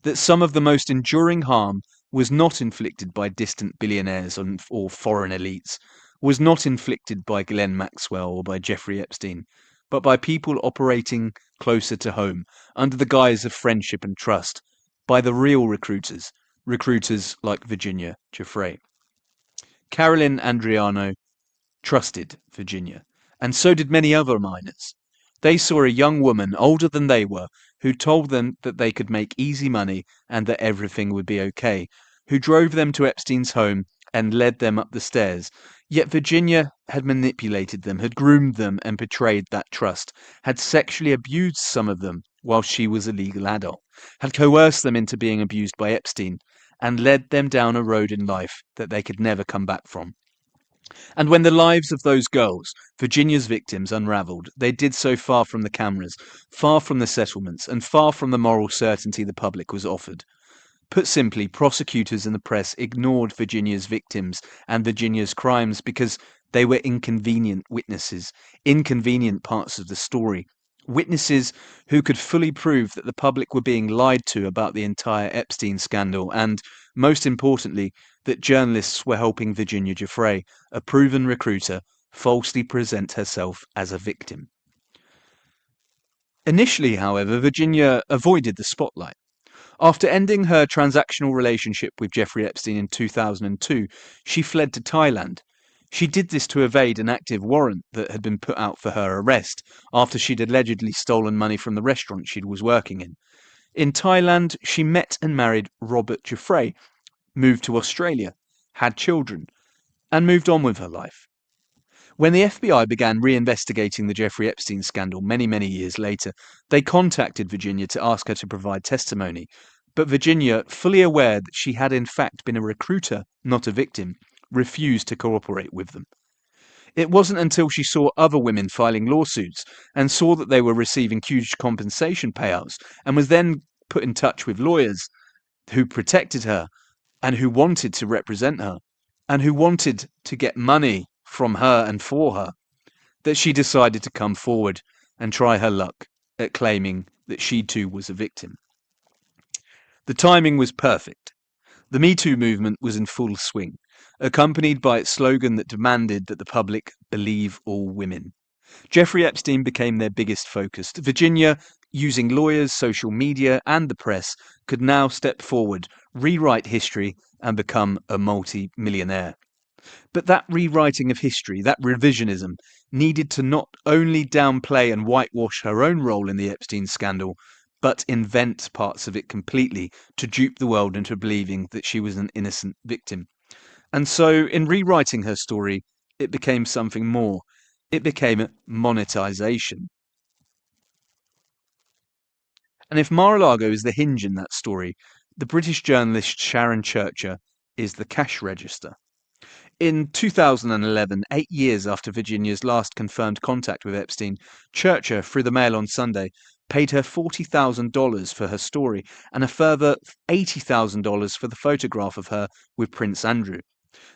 that some of the most enduring harm was not inflicted by distant billionaires or foreign elites, was not inflicted by Ghislaine Maxwell or by Jeffrey Epstein, but by people operating closer to home, under the guise of friendship and trust, by the real recruiters like Virginia Giuffre. Carolyn Andriano trusted Virginia, and so did many other minors. They saw a young woman older than they were, who told them that they could make easy money and that everything would be okay, who drove them to Epstein's home and led them up the stairs. Yet Virginia had manipulated them, had groomed them and betrayed that trust, had sexually abused some of them while she was a legal adult, had coerced them into being abused by Epstein, and led them down a road in life that they could never come back from. And when the lives of those girls, Virginia's victims, unravelled, they did so far from the cameras, far from the settlements, and far from the moral certainty the public was offered. Put simply, prosecutors and the press ignored Virginia's victims and Virginia's crimes because they were inconvenient witnesses, inconvenient parts of the story. Witnesses who could fully prove that the public were being lied to about the entire Epstein scandal and, most importantly, that journalists were helping Virginia Giuffre, a proven recruiter, falsely present herself as a victim. Initially, however, Virginia avoided the spotlight. After ending her transactional relationship with Jeffrey Epstein in 2002, she fled to Thailand. She did this to evade an active warrant that had been put out for her arrest after she'd allegedly stolen money from the restaurant she was working in. In Thailand, she met and married Robert Giuffre, moved to Australia, had children, and moved on with her life. When the FBI began reinvestigating the Jeffrey Epstein scandal many years later, they contacted Virginia to ask her to provide testimony. But Virginia, fully aware that she had in fact been a recruiter, not a victim, refused to cooperate with them. It wasn't until she saw other women filing lawsuits and saw that they were receiving huge compensation payouts and was then put in touch with lawyers who protected her and who wanted to represent her and who wanted to get money from her and for her, that she decided to come forward and try her luck at claiming that she too was a victim. The timing was perfect. The Me Too movement was in full swing, accompanied by its slogan that demanded that the public believe all women. Jeffrey Epstein became their biggest focus. Virginia, using lawyers, social media, and the press, could now step forward, rewrite history, and become a multi-millionaire. But that rewriting of history, that revisionism, needed to not only downplay and whitewash her own role in the Epstein scandal, but invent parts of it completely to dupe the world into believing that she was an innocent victim. And so, in rewriting her story, it became something more. It became monetization. And if Mar-a-Lago is the hinge in that story, the British journalist Sharon Churcher is the cash register. In 2011, 8 years after Virginia's last confirmed contact with Epstein, Churcher, through the Mail on Sunday, paid her $40,000 for her story and a further $80,000 for the photograph of her with Prince Andrew.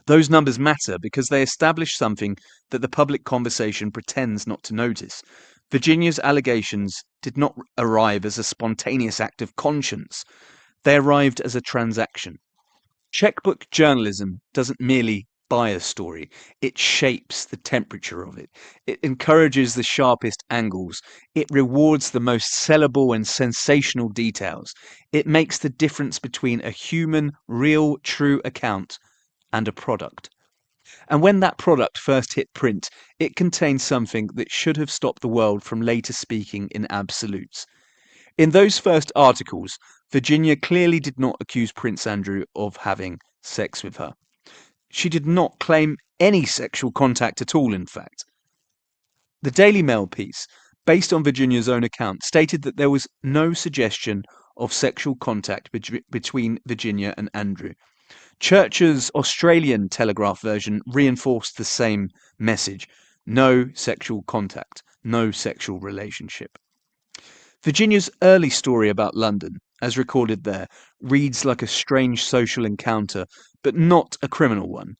Those numbers matter because they establish something that the public conversation pretends not to notice. Virginia's allegations did not arrive as a spontaneous act of conscience. They arrived as a transaction. Checkbook journalism doesn't merely buy a story, it shapes the temperature of it. It encourages the sharpest angles. It rewards the most sellable and sensational details. It makes the difference between a human, real, true account and a product. And when that product first hit print, it contained something that should have stopped the world from later speaking in absolutes. In those first articles, Virginia clearly did not accuse Prince Andrew of having sex with her. She did not claim any sexual contact at all, in fact. The Daily Mail piece, based on Virginia's own account, stated that there was no suggestion of sexual contact between Virginia and Andrew. Church's Australian Telegraph version reinforced the same message: no sexual contact, no sexual relationship. Virginia's early story about London, as recorded there, reads like a strange social encounter, but not a criminal one.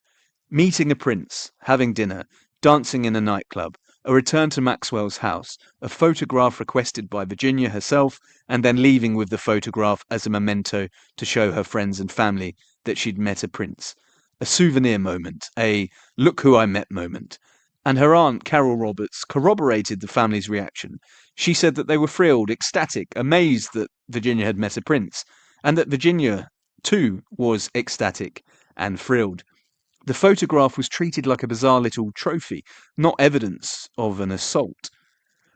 Meeting a prince, having dinner, dancing in a nightclub, a return to Maxwell's house, a photograph requested by Virginia herself, and then leaving with the photograph as a memento to show her friends and family that she'd met a prince. A souvenir moment, a look who I met moment. And her aunt, Carol Roberts, corroborated the family's reaction. She said that they were thrilled, ecstatic, amazed that Virginia had met a prince, and that Virginia, too, was ecstatic and thrilled. The photograph was treated like a bizarre little trophy, not evidence of an assault.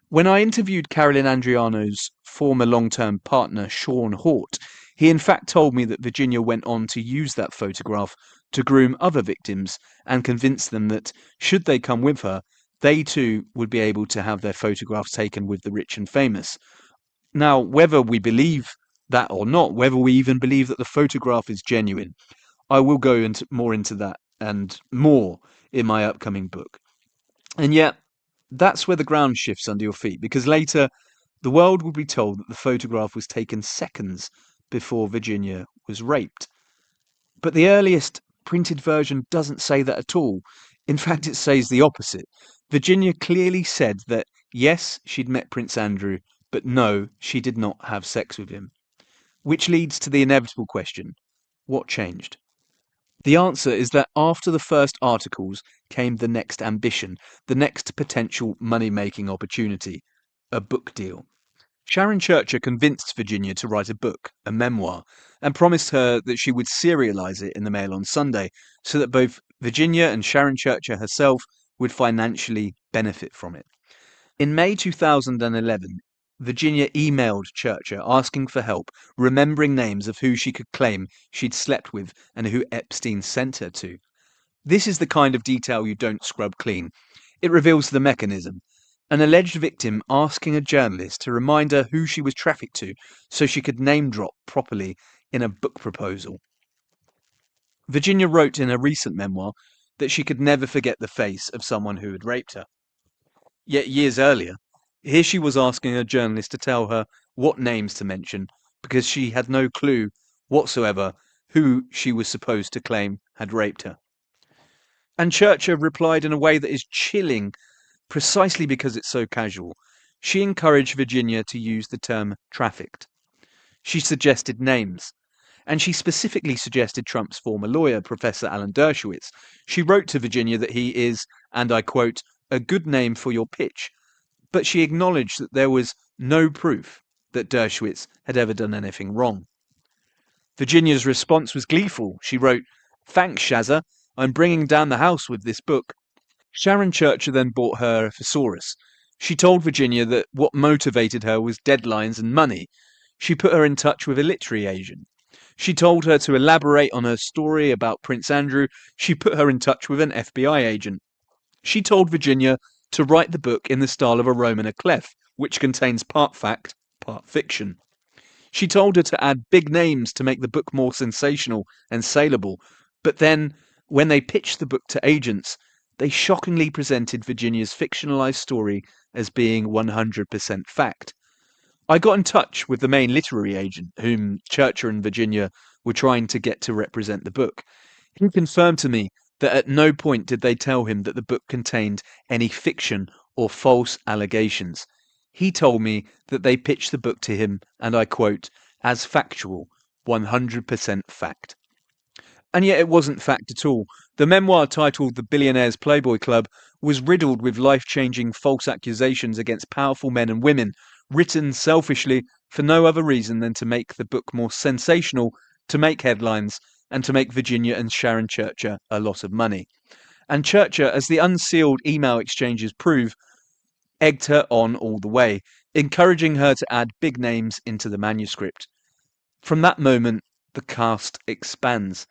When I interviewed Carolyn Andriano's former long-term partner, Sean Hort, he in fact told me that Virginia went on to use that photograph to groom other victims and convince them that, should they come with her, they too would be able to have their photographs taken with the rich and famous. Now, whether we believe that or not, whether we even believe that the photograph is genuine, I will go more into that and more in my upcoming book. And yet, that's where the ground shifts under your feet, because later the world will be told that the photograph was taken seconds before Virginia was raped. But the earliest printed version doesn't say that at all. In fact, it says the opposite. Virginia clearly said that, yes, she'd met Prince Andrew, but no, she did not have sex with him. Which leads to the inevitable question: what changed? The answer is that after the first articles came the next ambition, the next potential money-making opportunity: a book deal. Sharon Churcher convinced Virginia to write a book, a memoir, and promised her that she would serialize it in the Mail on Sunday so that both Virginia and Sharon Churcher herself would financially benefit from it. In May 2011, Virginia emailed Churcher asking for help remembering names of who she could claim she'd slept with and who Epstein sent her to. This is the kind of detail you don't scrub clean. It reveals the mechanism. An alleged victim asking a journalist to remind her who she was trafficked to so she could name drop properly in a book proposal. Virginia wrote in a recent memoir that she could never forget the face of someone who had raped her. Yet years earlier, here she was asking a journalist to tell her what names to mention because she had no clue whatsoever who she was supposed to claim had raped her. And Churcher replied in a way that is chilling precisely because it's so casual. She encouraged Virginia to use the term trafficked. She suggested names. And she specifically suggested Trump's former lawyer, Professor Alan Dershowitz. She wrote to Virginia that he is, and I quote, a good name for your pitch. But she acknowledged that there was no proof that Dershowitz had ever done anything wrong. Virginia's response was gleeful. She wrote, thanks, Shazza. I'm bringing down the house with this book. Sharon Churcher then bought her a thesaurus. She told Virginia that what motivated her was deadlines and money. She put her in touch with a literary agent. She told her to elaborate on her story about Prince Andrew. She put her in touch with an FBI agent. She told Virginia to write the book in the style of a Roman Clef, which contains part fact, part fiction. She told her to add big names to make the book more sensational and saleable. But then, when they pitched the book to agents, they shockingly presented Virginia's fictionalized story as being 100% fact. I got in touch with the main literary agent, whom Churcher and Virginia were trying to get to represent the book. He confirmed to me that at no point did they tell him that the book contained any fiction or false allegations. He told me that they pitched the book to him, and I quote, as factual, 100% fact. And yet it wasn't fact at all. The memoir titled The Billionaire's Playboy Club was riddled with life-changing false accusations against powerful men and women, written selfishly for no other reason than to make the book more sensational, to make headlines, and to make Virginia and Sharon Churcher a lot of money. And Churcher, as the unsealed email exchanges prove, egged her on all the way, encouraging her to add big names into the manuscript. From that moment, the cast expands.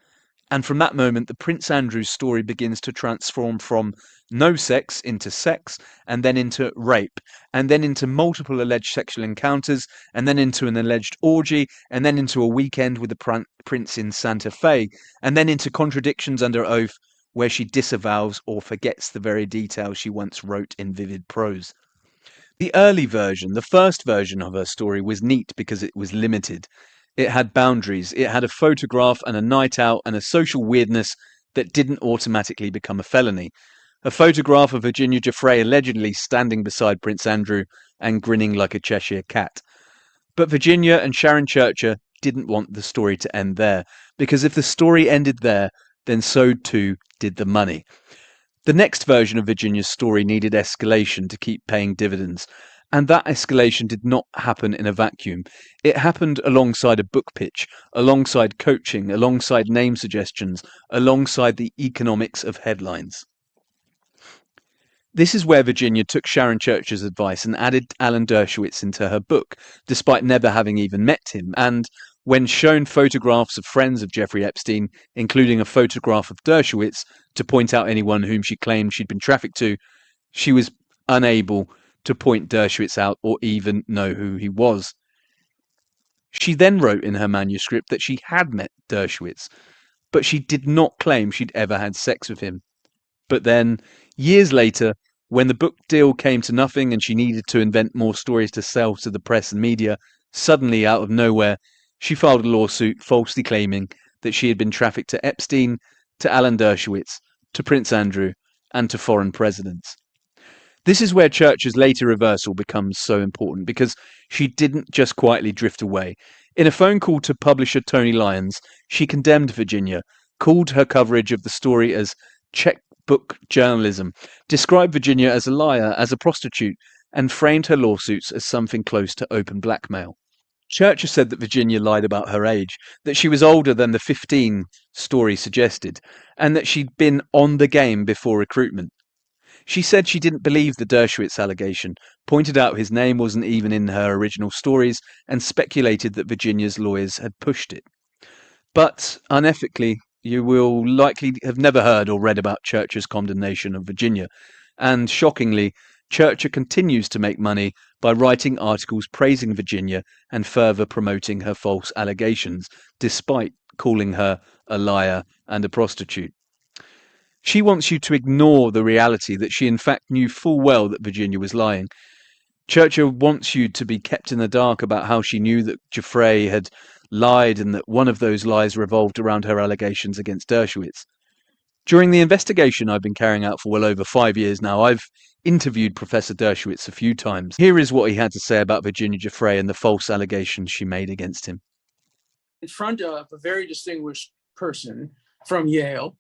And from that moment, the Prince Andrew story begins to transform from no sex into sex, and then into rape, and then into multiple alleged sexual encounters, and then into an alleged orgy, and then into a weekend with the prince in Santa Fe, and then into contradictions under oath where she disavows or forgets the very details she once wrote in vivid prose. The early version, the first version of her story, was neat because it was limited. It had boundaries, it had a photograph and a night out and a social weirdness that didn't automatically become a felony. A photograph of Virginia Giuffre allegedly standing beside Prince Andrew and grinning like a Cheshire cat. But Virginia and Sharon Churcher didn't want the story to end there, because if the story ended there, then so too did the money. The next version of Virginia's story needed escalation to keep paying dividends. And that escalation did not happen in a vacuum. It happened alongside a book pitch, alongside coaching, alongside name suggestions, alongside the economics of headlines. This is where Virginia took Sharon Churcher's advice and added Alan Dershowitz into her book, despite never having even met him. And when shown photographs of friends of Jeffrey Epstein, including a photograph of Dershowitz, to point out anyone whom she claimed she'd been trafficked to, she was unable to point Dershowitz out or even know who he was. She then wrote in her manuscript that she had met Dershowitz, but she did not claim she'd ever had sex with him. But then, years later, when the book deal came to nothing and she needed to invent more stories to sell to the press and media, suddenly out of nowhere, she filed a lawsuit falsely claiming that she had been trafficked to Epstein, to Alan Dershowitz, to Prince Andrew, and to foreign presidents. This is where Churcher's later reversal becomes so important, because she didn't just quietly drift away. In a phone call to publisher Tony Lyons, she condemned Virginia, called her coverage of the story as checkbook journalism, described Virginia as a liar, as a prostitute, and framed her lawsuits as something close to open blackmail. Churcher said that Virginia lied about her age, that she was older than the 15 story suggested, and that she'd been on the game before recruitment. She said she didn't believe the Dershowitz allegation, pointed out his name wasn't even in her original stories, and speculated that Virginia's lawyers had pushed it. But, unethically, you will likely have never heard or read about Churcher's condemnation of Virginia, and shockingly, Churcher continues to make money by writing articles praising Virginia and further promoting her false allegations, despite calling her a liar and a prostitute. She wants you to ignore the reality that she in fact knew full well that Virginia was lying. Churcher wants you to be kept in the dark about how she knew that Giuffre had lied, and that one of those lies revolved around her allegations against Dershowitz. During the investigation I've been carrying out for well over 5 years now, I've interviewed Professor Dershowitz a few times. Here is what he had to say about Virginia Giuffre and the false allegations she made against him. In front of a very distinguished person from Yale,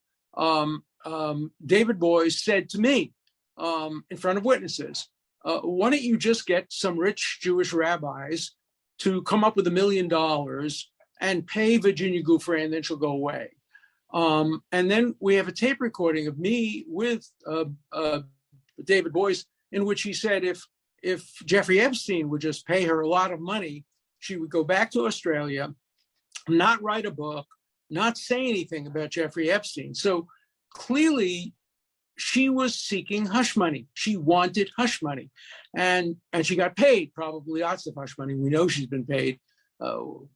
David Boies said to me, in front of witnesses, why don't you just get some rich Jewish rabbis to come up with $1 million and pay Virginia Giuffre, and then she'll go away. And then we have a tape recording of me with David Boies, in which he said if Jeffrey Epstein would just pay her a lot of money, she would go back to Australia, not write a book, not say anything about Jeffrey Epstein. So clearly, she was seeking hush money. She wanted hush money, and she got paid probably lots of hush money. We know she's been paid over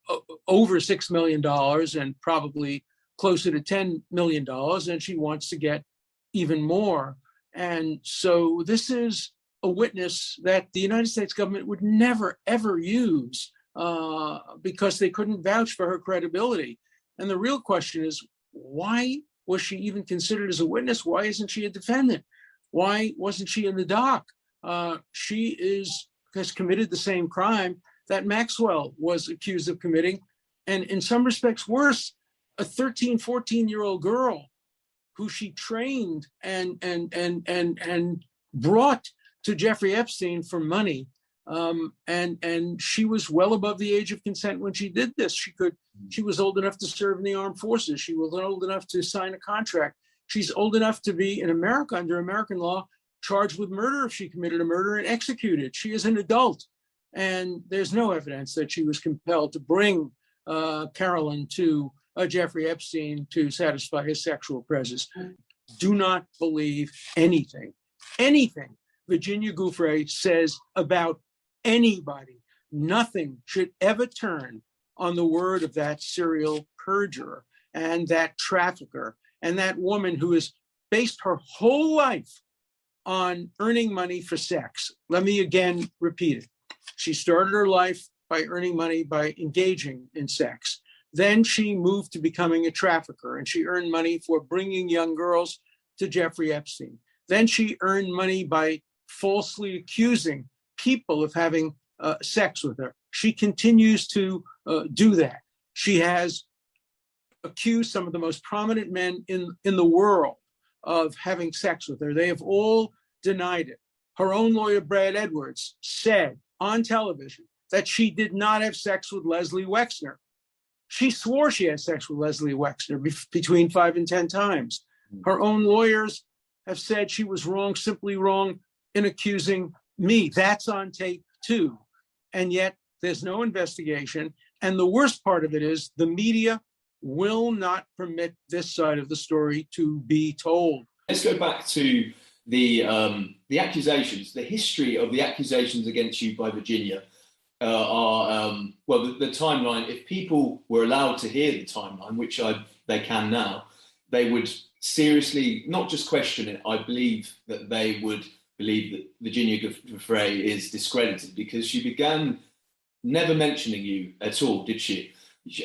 $6 million and probably closer to $10 million, and she wants to get even more. And so this is a witness that the United States government would never, ever use because they couldn't vouch for her credibility. And the real question is, why was she even considered as a witness? Why isn't she a defendant? Why wasn't she in the dock? She has committed the same crime that Maxwell was accused of committing, and in some respects worse, a 13, 14-year-old girl who she trained and brought to Jeffrey Epstein for money. And she was well above the age of consent when she did this. She was old enough to serve in the armed forces. She was old enough to sign a contract. She's old enough to be, in America, under American law, charged with murder if she committed a murder and executed. She is an adult. And there's no evidence that she was compelled to bring Carolyn to Jeffrey Epstein to satisfy his sexual pleasures. Do not believe anything Virginia Giuffre says about anybody. Nothing should ever turn on the word of that serial perjurer and that trafficker and that woman who has based her whole life on earning money for sex. Let me again repeat it. She started her life by earning money by engaging in sex. Then she moved to becoming a trafficker, and she earned money for bringing young girls to Jeffrey Epstein. Then she earned money by falsely accusing people of having sex with her. She continues to do that. She has accused some of the most prominent men in the world of having sex with her. They have all denied it. Her own lawyer, Brad Edwards, said on television that she did not have sex with Leslie Wexner. She swore she had sex with Leslie Wexner between 5 and 10 times. Her own lawyers have said she was wrong, simply wrong, in accusing me. That's on tape too. And yet there's no investigation. And the worst part of it is the media will not permit this side of the story to be told. Let's go back to the accusations. The history of the accusations against you by Virginia the timeline. If people were allowed to hear the timeline, which they can now, they would seriously not just question it. I believe that they would believe that Virginia Giuffre is discredited because she began never mentioning you at all, did she?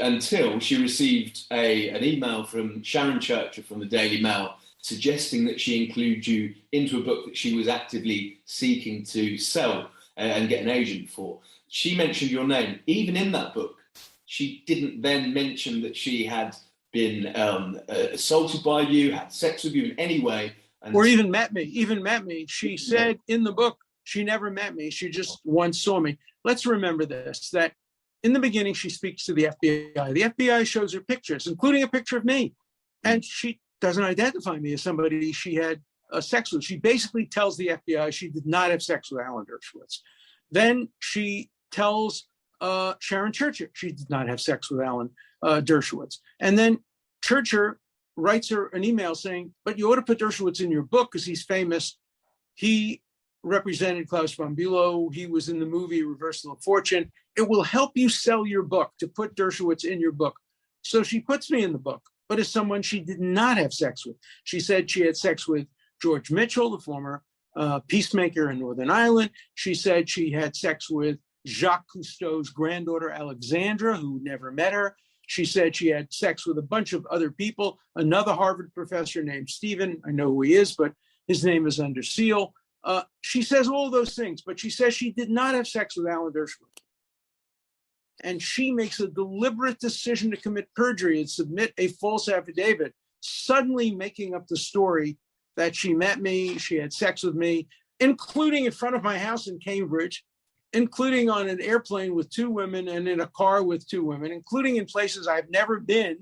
Until she received an email from Sharon Churcher from the Daily Mail suggesting that she include you into a book that she was actively seeking to sell and get an agent for. She mentioned your name. Even in that book, she didn't then mention that she had been assaulted by you, had sex with you in any way. Or even met me. She said in the book, she never met me. She just once saw me. Let's remember this, that in the beginning, she speaks to the FBI. The FBI shows her pictures, including a picture of me. And she doesn't identify me as somebody she had sex with. She basically tells the FBI she did not have sex with Alan Dershowitz. Then she tells Sharon Churcher she did not have sex with Alan Dershowitz. And then Churcher writes her an email saying, but you ought to put Dershowitz in your book because he's famous. He represented Klaus von Bülow. He was in the movie Reversal of Fortune. It will help you sell your book to put Dershowitz in your book. So she puts me in the book, but as someone she did not have sex with. She said she had sex with George Mitchell, the former peacemaker in Northern Ireland. She said she had sex with Jacques Cousteau's granddaughter, Alexandra, who never met her. She said she had sex with a bunch of other people. Another Harvard professor named Stephen, I know who he is, but his name is under seal. She says all those things, but she says she did not have sex with Alan Dershowitz. And she makes a deliberate decision to commit perjury and submit a false affidavit, suddenly making up the story that she met me, she had sex with me, including in front of my house in Cambridge, including on an airplane with 2 women and in a car with 2 women, including in places I've never been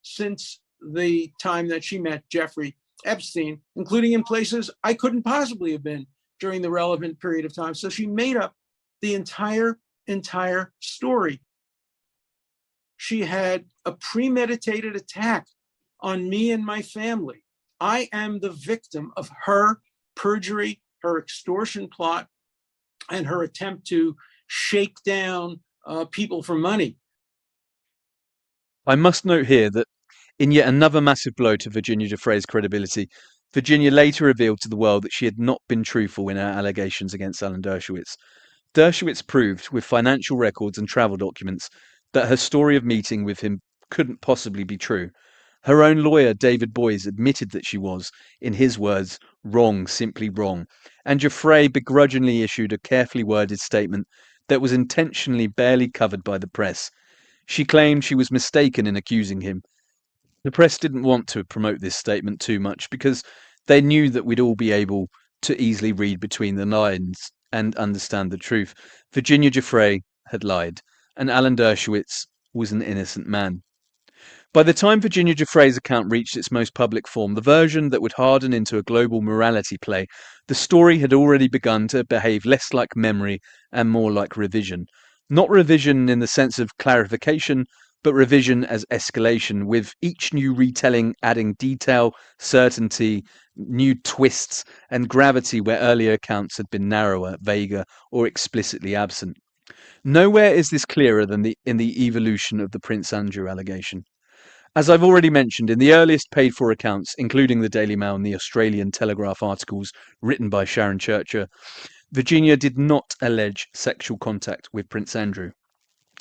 since the time that she met Jeffrey Epstein, including in places I couldn't possibly have been during the relevant period of time. So she made up the entire story. She had a premeditated attack on me and my family. I am the victim of her perjury, her extortion plot, and her attempt to shake down people for money. I must note here that in yet another massive blow to Virginia Giuffre's credibility, Virginia later revealed to the world that she had not been truthful in her allegations against Alan Dershowitz. Dershowitz proved, with financial records and travel documents, that her story of meeting with him couldn't possibly be true. Her own lawyer, David Boies, admitted that she was, in his words, wrong, simply wrong, and Giuffre begrudgingly issued a carefully worded statement that was intentionally barely covered by the press. She claimed she was mistaken in accusing him. The press didn't want to promote this statement too much because they knew that we'd all be able to easily read between the lines and understand the truth. Virginia Giuffre had lied, and Alan Dershowitz was an innocent man. By the time Virginia Giuffre's account reached its most public form, the version that would harden into a global morality play, the story had already begun to behave less like memory and more like revision. Not revision in the sense of clarification, but revision as escalation, with each new retelling adding detail, certainty, new twists, and gravity where earlier accounts had been narrower, vaguer, or explicitly absent. Nowhere is this clearer than in the evolution of the Prince Andrew allegation. As I've already mentioned, in the earliest paid-for accounts, including the Daily Mail and the Australian Telegraph articles written by Sharon Churcher, Virginia did not allege sexual contact with Prince Andrew.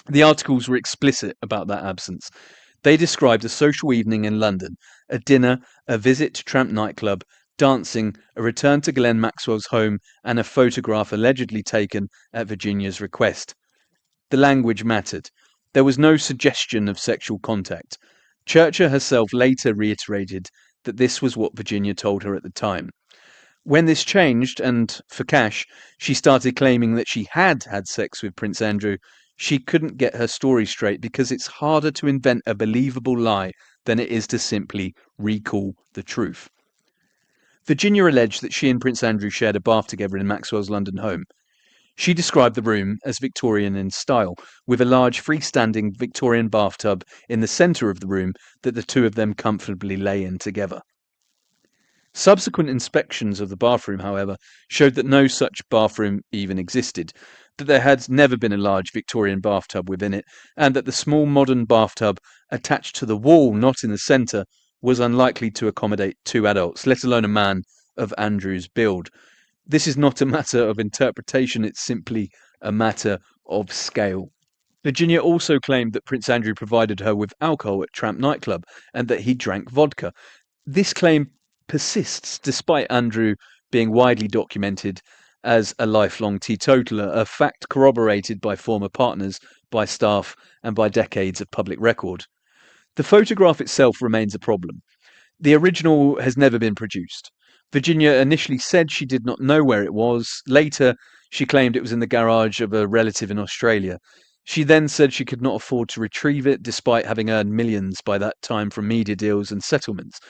The articles were explicit about that absence. They described a social evening in London, a dinner, a visit to Tramp nightclub, dancing, a return to Glenn Maxwell's home, and a photograph allegedly taken at Virginia's request. The language mattered. There was no suggestion of sexual contact. Churcher herself later reiterated that this was what Virginia told her at the time. When this changed, and for cash, she started claiming that she had had sex with Prince Andrew, she couldn't get her story straight because it's harder to invent a believable lie than it is to simply recall the truth. Virginia alleged that she and Prince Andrew shared a bath together in Maxwell's London home. She described the room as Victorian in style, with a large freestanding Victorian bathtub in the centre of the room that the two of them comfortably lay in together. Subsequent inspections of the bathroom, however, showed that no such bathroom even existed, that there had never been a large Victorian bathtub within it, and that the small modern bathtub attached to the wall, not in the centre, was unlikely to accommodate 2 adults, let alone a man of Andrew's build. This is not a matter of interpretation, it's simply a matter of scale. Virginia also claimed that Prince Andrew provided her with alcohol at Tramp nightclub and that he drank vodka. This claim persists despite Andrew being widely documented as a lifelong teetotaler, a fact corroborated by former partners, by staff, and by decades of public record. The photograph itself remains a problem. The original has never been produced. Virginia initially said she did not know where it was. Later, she claimed it was in the garage of a relative in Australia. She then said she could not afford to retrieve it, despite having earned millions by that time from media deals and settlements.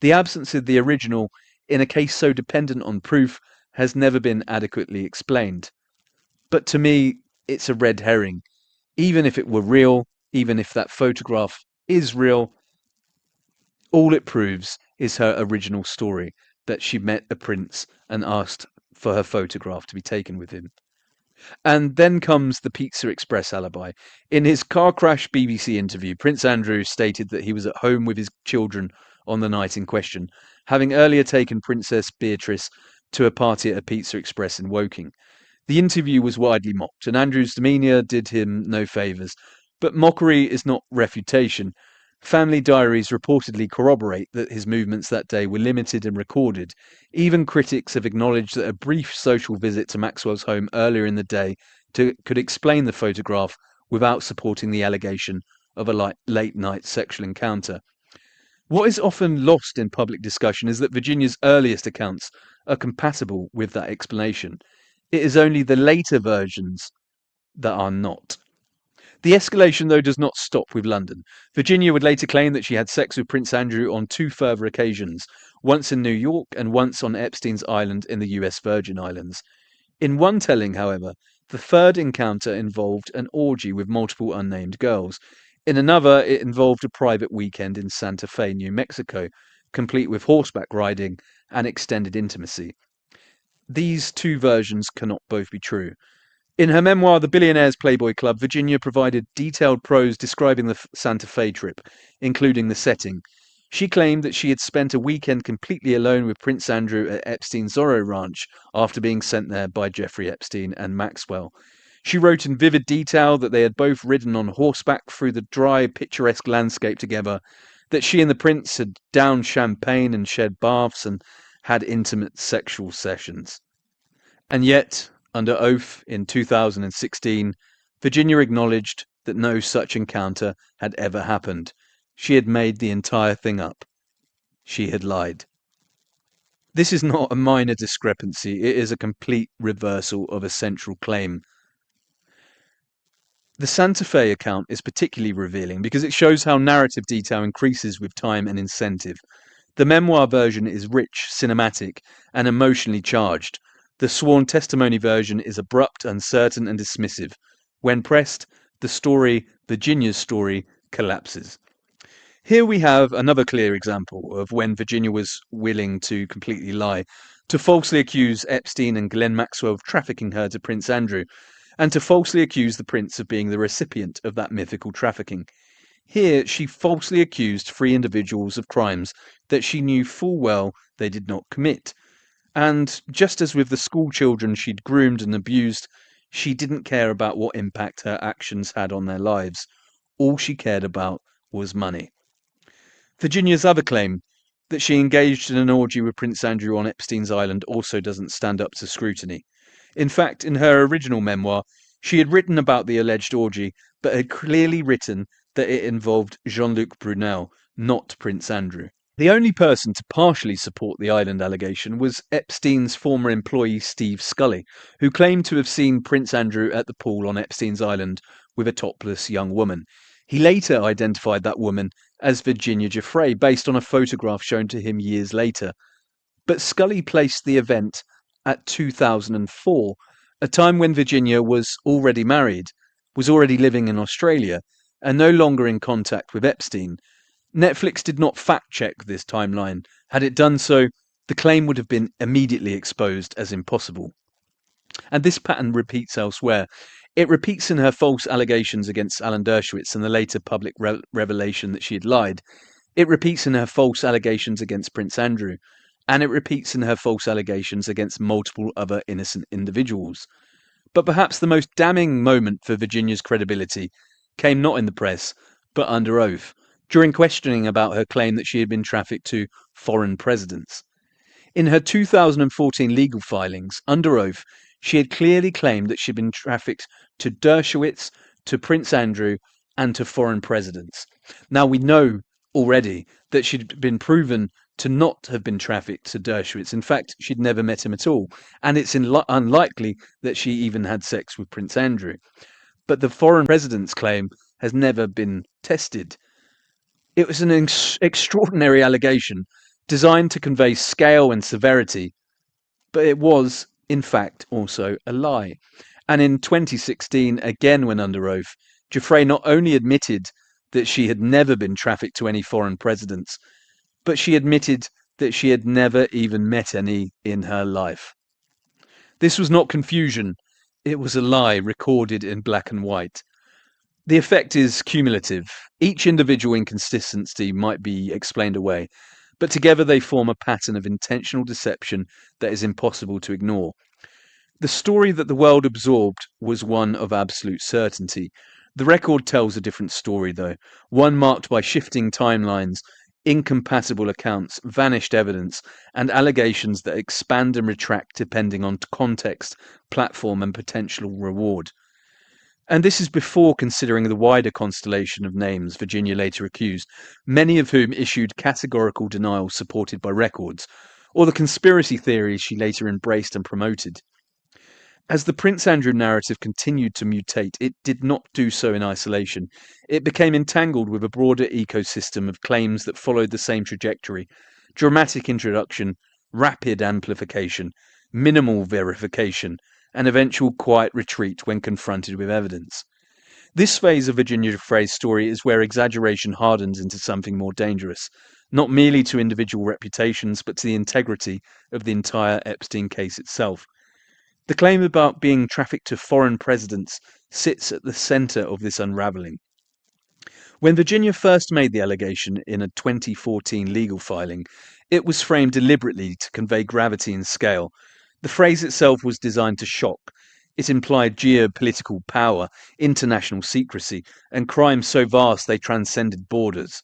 The absence of the original, in a case so dependent on proof, has never been adequately explained. But to me, it's a red herring. Even if it were real, even if that photograph is real, all it proves is her original story, that she met a prince and asked for her photograph to be taken with him. And then comes the Pizza Express alibi. In his car crash BBC interview, Prince Andrew stated that he was at home with his children on the night in question, having earlier taken Princess Beatrice to a party at a Pizza Express in Woking. The interview was widely mocked, and Andrew's demeanour did him no favours. But mockery is not refutation. Family diaries reportedly corroborate that his movements that day were limited and recorded. Even critics have acknowledged that a brief social visit to Maxwell's home earlier in the day could explain the photograph without supporting the allegation of a late-night sexual encounter. What is often lost in public discussion is that Virginia's earliest accounts are compatible with that explanation. It is only the later versions that are not. The escalation, though, does not stop with London. Virginia would later claim that she had sex with Prince Andrew on 2 further occasions, once in New York and once on Epstein's Island in the US Virgin Islands. In one telling, however, the third encounter involved an orgy with multiple unnamed girls. In another, it involved a private weekend in Santa Fe, New Mexico, complete with horseback riding and extended intimacy. These two versions cannot both be true. In her memoir, The Billionaire's Playboy Club, Virginia provided detailed prose describing the Santa Fe trip, including the setting. She claimed that she had spent a weekend completely alone with Prince Andrew at Epstein's Zorro Ranch after being sent there by Jeffrey Epstein and Maxwell. She wrote in vivid detail that they had both ridden on horseback through the dry, picturesque landscape together, that she and the prince had downed champagne and shared baths and had intimate sexual sessions. And yet, under oath in 2016, Virginia acknowledged that no such encounter had ever happened. She had made the entire thing up. She had lied. This is not a minor discrepancy, it is a complete reversal of a central claim. The Santa Fe account is particularly revealing because it shows how narrative detail increases with time and incentive. The memoir version is rich, cinematic, and emotionally charged. The sworn testimony version is abrupt, uncertain, and dismissive. When pressed, the story, Virginia's story, collapses. Here we have another clear example of when Virginia was willing to completely lie, to falsely accuse Epstein and Ghislaine Maxwell of trafficking her to Prince Andrew, and to falsely accuse the prince of being the recipient of that mythical trafficking. Here she falsely accused 3 individuals of crimes that she knew full well they did not commit. And just as with the school children she'd groomed and abused, she didn't care about what impact her actions had on their lives. All she cared about was money. Virginia's other claim, that she engaged in an orgy with Prince Andrew on Epstein's Island, also doesn't stand up to scrutiny. In fact, in her original memoir, she had written about the alleged orgy, but had clearly written that it involved Jean-Luc Brunel, not Prince Andrew. The only person to partially support the island allegation was Epstein's former employee Steve Scully, who claimed to have seen Prince Andrew at the pool on Epstein's Island with a topless young woman. He later identified that woman as Virginia Giuffre based on a photograph shown to him years later. But Scully placed the event at 2004, a time when Virginia was already married, was already living in Australia, and no longer in contact with Epstein. Netflix did not fact-check this timeline. Had it done so, the claim would have been immediately exposed as impossible. And this pattern repeats elsewhere. It repeats in her false allegations against Alan Dershowitz and the later public revelation that she had lied. It repeats in her false allegations against Prince Andrew. And it repeats in her false allegations against multiple other innocent individuals. But perhaps the most damning moment for Virginia's credibility came not in the press, but under oath, during questioning about her claim that she had been trafficked to foreign presidents. In her 2014 legal filings, under oath, she had clearly claimed that she had been trafficked to Dershowitz, to Prince Andrew, and to foreign presidents. Now we know already that she'd been proven to not have been trafficked to Dershowitz. In fact, she'd never met him at all, and it's unlikely that she even had sex with Prince Andrew. But the foreign president's claim has never been tested. It was an extraordinary allegation designed to convey scale and severity, but it was, in fact, also a lie. And in 2016, again when under oath, Giuffre not only admitted that she had never been trafficked to any foreign presidents, but she admitted that she had never even met any in her life. This was not confusion, it was a lie recorded in black and white. The effect is cumulative. Each individual inconsistency might be explained away, but together they form a pattern of intentional deception that is impossible to ignore. The story that the world absorbed was one of absolute certainty. The record tells a different story, though, one marked by shifting timelines, incompatible accounts, vanished evidence, and allegations that expand and retract depending on context, platform, and potential reward. And this is before considering the wider constellation of names Virginia later accused, many of whom issued categorical denials supported by records, or the conspiracy theories she later embraced and promoted. As the Prince Andrew narrative continued to mutate, it did not do so in isolation. It became entangled with a broader ecosystem of claims that followed the same trajectory: dramatic introduction, rapid amplification, minimal verification, and eventual quiet retreat when confronted with evidence. This phase of Virginia Giuffre's story is where exaggeration hardens into something more dangerous, not merely to individual reputations, but to the integrity of the entire Epstein case itself. The claim about being trafficked to foreign presidents sits at the center of this unraveling. When Virginia first made the allegation in a 2014 legal filing, it was framed deliberately to convey gravity and scale. The phrase itself was designed to shock. It implied geopolitical power, international secrecy, and crimes so vast they transcended borders.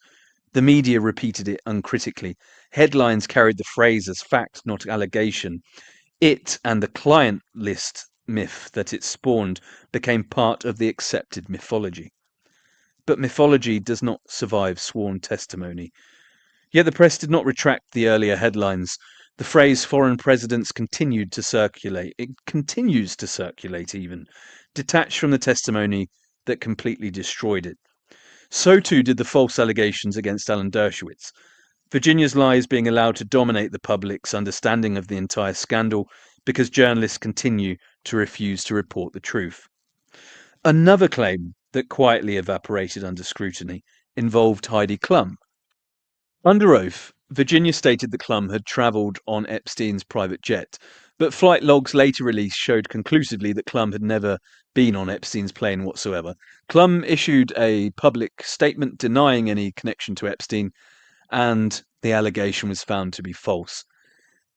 The media repeated it uncritically. Headlines carried the phrase as fact, not allegation. It and the client list myth that it spawned became part of the accepted mythology. But mythology does not survive sworn testimony. Yet the press did not retract the earlier headlines. The phrase foreign presidents continued to circulate. It continues to circulate even, detached from the testimony that completely destroyed it. So too did the false allegations against Alan Dershowitz. Virginia's lies being allowed to dominate the public's understanding of the entire scandal because journalists continue to refuse to report the truth. Another claim that quietly evaporated under scrutiny involved Heidi Klum. Under oath, Virginia stated that Klum had travelled on Epstein's private jet, but flight logs later released showed conclusively that Klum had never been on Epstein's plane whatsoever. Klum issued a public statement denying any connection to Epstein, and the allegation was found to be false.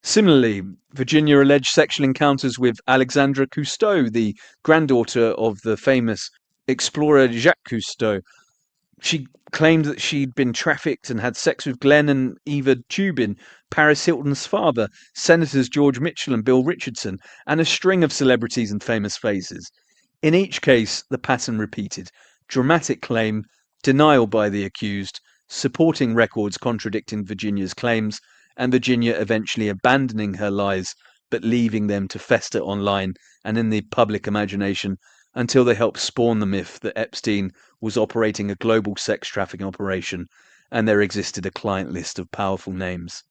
Similarly, Virginia alleged sexual encounters with Alexandra Cousteau, the granddaughter of the famous explorer Jacques Cousteau. She claimed that she'd been trafficked and had sex with Glenn and Eva Tubin, Paris Hilton's father, Senators George Mitchell and Bill Richardson, and a string of celebrities and famous faces. In each case, the pattern repeated: dramatic claim, denial by the accused, supporting records contradicting Virginia's claims, and Virginia eventually abandoning her lies but leaving them to fester online and in the public imagination until they helped spawn the myth that Epstein was operating a global sex trafficking operation and there existed a client list of powerful names.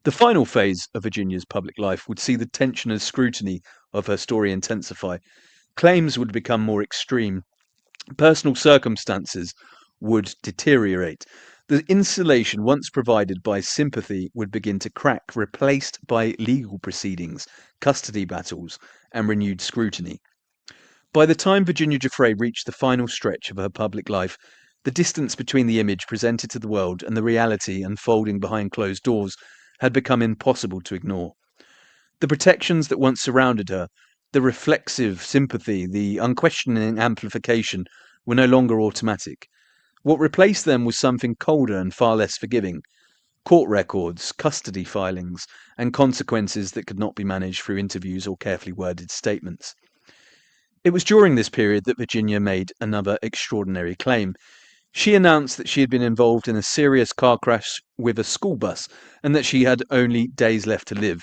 The final phase of Virginia's public life would see the tension and scrutiny of her story intensify. Claims would become more extreme. Personal circumstances would deteriorate. The insulation once provided by sympathy would begin to crack, replaced by legal proceedings, custody battles, and renewed scrutiny. By the time Virginia Giuffre reached the final stretch of her public life, the distance between the image presented to the world and the reality unfolding behind closed doors had become impossible to ignore. The protections that once surrounded her, the reflexive sympathy, the unquestioning amplification, were no longer automatic. What replaced them was something colder and far less forgiving: court records, custody filings, and consequences that could not be managed through interviews or carefully worded statements. It was during this period that Virginia made another extraordinary claim. She announced that she had been involved in a serious car crash with a school bus and that she had only days left to live.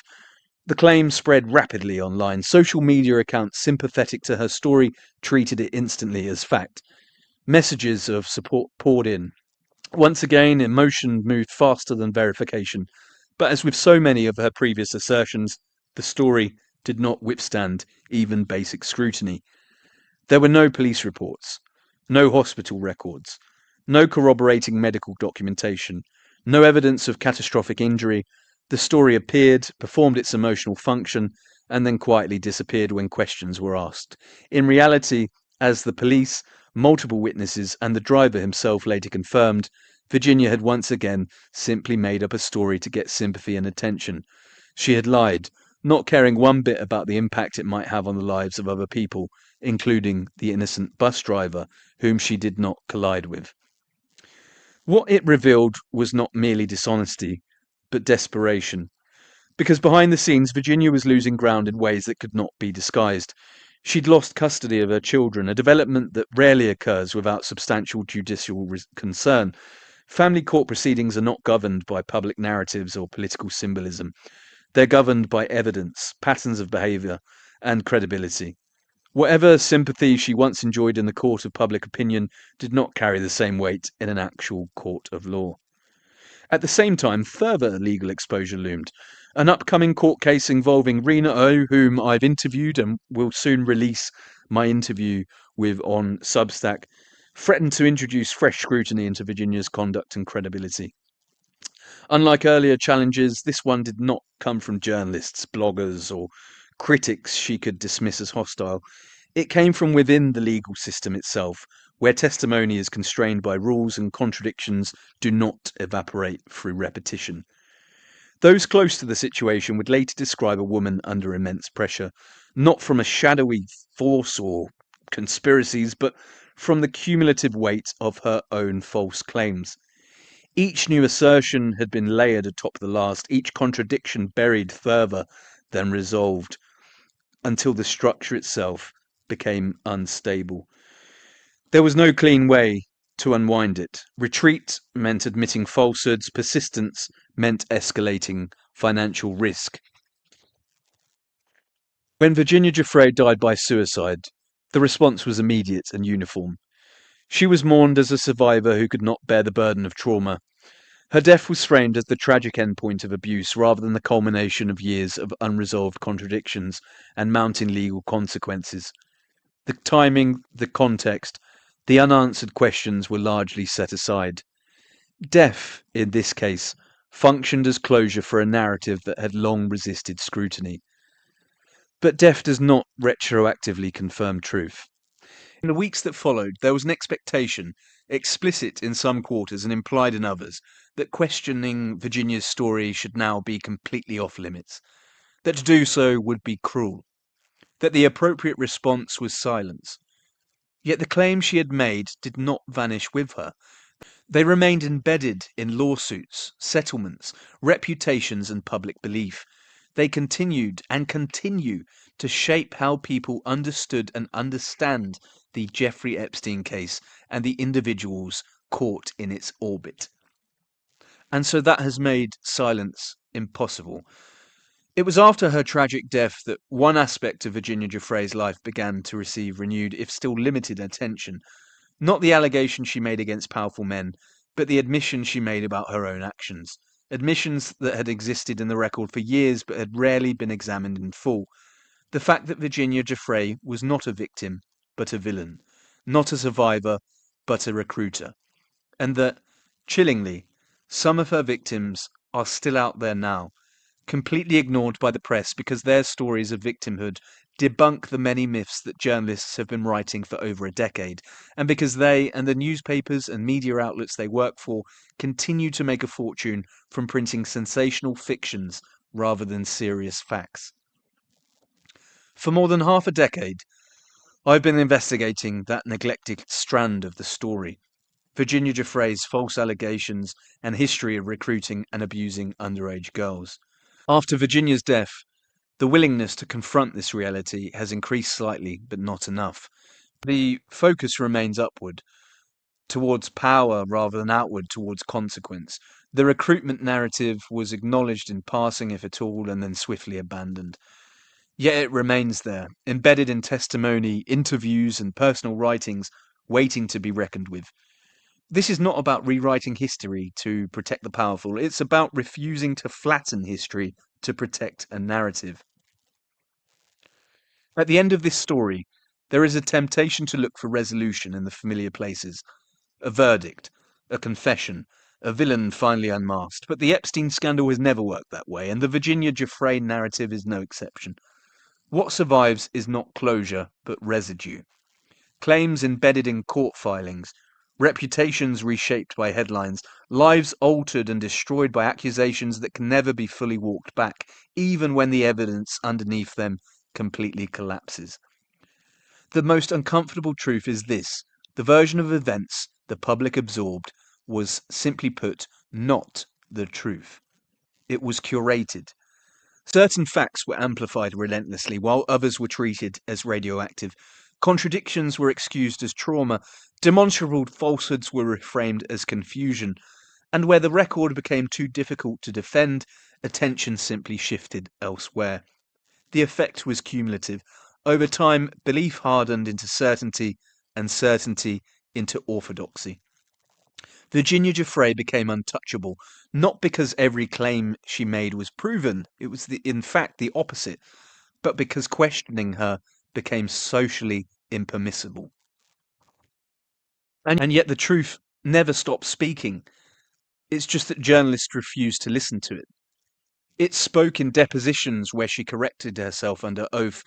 The claim spread rapidly online. Social media accounts sympathetic to her story treated it instantly as fact. Messages of support poured in. Once again, emotion moved faster than verification. But as with so many of her previous assertions, the story did not withstand even basic scrutiny. There were no police reports, no hospital records, no corroborating medical documentation, no evidence of catastrophic injury. The story appeared, performed its emotional function, and then quietly disappeared when questions were asked. In reality, as the police, multiple witnesses, and the driver himself later confirmed, Virginia had once again simply made up a story to get sympathy and attention. She had lied, not caring one bit about the impact it might have on the lives of other people, including the innocent bus driver whom she did not collide with. What it revealed was not merely dishonesty, but desperation. Because behind the scenes, Virginia was losing ground in ways that could not be disguised. She'd lost custody of her children, a development that rarely occurs without substantial judicial concern. Family court proceedings are not governed by public narratives or political symbolism. They're governed by evidence, patterns of behaviour, and credibility. Whatever sympathy she once enjoyed in the court of public opinion did not carry the same weight in an actual court of law. At the same time, further legal exposure loomed. An upcoming court case involving Rena O, whom I've interviewed and will soon release my interview with on Substack, threatened to introduce fresh scrutiny into Virginia's conduct and credibility. Unlike earlier challenges, this one did not come from journalists, bloggers, or critics she could dismiss as hostile. It came from within the legal system itself, where testimony is constrained by rules and contradictions do not evaporate through repetition. Those close to the situation would later describe a woman under immense pressure, not from a shadowy force or conspiracies, but from the cumulative weight of her own false claims. Each new assertion had been layered atop the last, each contradiction buried further than resolved, until the structure itself became unstable. There was no clean way to unwind it. Retreat meant admitting falsehoods, persistence meant escalating financial risk. When Virginia Giuffre died by suicide, the response was immediate and uniform. She was mourned as a survivor who could not bear the burden of trauma. Her death was framed as the tragic endpoint of abuse rather than the culmination of years of unresolved contradictions and mounting legal consequences. The timing, the context, the unanswered questions were largely set aside. Death, in this case, functioned as closure for a narrative that had long resisted scrutiny. But death does not retroactively confirm truth. In the weeks that followed, there was an expectation, explicit in some quarters and implied in others, that questioning Virginia's story should now be completely off limits, that to do so would be cruel, that the appropriate response was silence. Yet the claims she had made did not vanish with her. They remained embedded in lawsuits, settlements, reputations, and public belief. They continued and continue to shape how people understood and understand the Jeffrey Epstein case and the individuals caught in its orbit. And so that has made silence impossible. It was after her tragic death that one aspect of Virginia Giuffre's life began to receive renewed, if still limited, attention. Not the allegations she made against powerful men, but the admissions she made about her own actions. Admissions that had existed in the record for years but had rarely been examined in full. The fact that Virginia Giuffre was not a victim, but a villain. Not a survivor, but a recruiter. And that, chillingly, some of her victims are still out there now, completely ignored by the press because their stories of victimhood debunk the many myths that journalists have been writing for over a decade, and because they and the newspapers and media outlets they work for continue to make a fortune from printing sensational fictions rather than serious facts. For more than half a decade, I've been investigating that neglected strand of the story, Virginia Giuffre's false allegations and history of recruiting and abusing underage girls. After Virginia's death, the willingness to confront this reality has increased slightly, but not enough. The focus remains upward, towards power rather than outward towards consequence. The recruitment narrative was acknowledged in passing, if at all, and then swiftly abandoned. Yet it remains there, embedded in testimony, interviews, and personal writings, waiting to be reckoned with. This is not about rewriting history to protect the powerful. It's about refusing to flatten history to protect a narrative. At the end of this story, there is a temptation to look for resolution in the familiar places. A verdict, a confession, a villain finally unmasked. But the Epstein scandal has never worked that way, and the Virginia Giuffre narrative is no exception. What survives is not closure, but residue. Claims embedded in court filings, reputations reshaped by headlines, lives altered and destroyed by accusations that can never be fully walked back, even when the evidence underneath them completely collapses. The most uncomfortable truth is this: the version of events the public absorbed was, simply put, not the truth. It was curated. Certain facts were amplified relentlessly, while others were treated as radioactive. Contradictions were excused as trauma, demonstrable falsehoods were reframed as confusion, and where the record became too difficult to defend, attention simply shifted elsewhere. The effect was cumulative. Over time, belief hardened into certainty, and certainty into orthodoxy. Virginia Giuffre became untouchable, not because every claim she made was proven, it was in fact the opposite, but because questioning her became socially impermissible. And yet the truth never stopped speaking. It's just that journalists refused to listen to it. It spoke in depositions where she corrected herself under oath.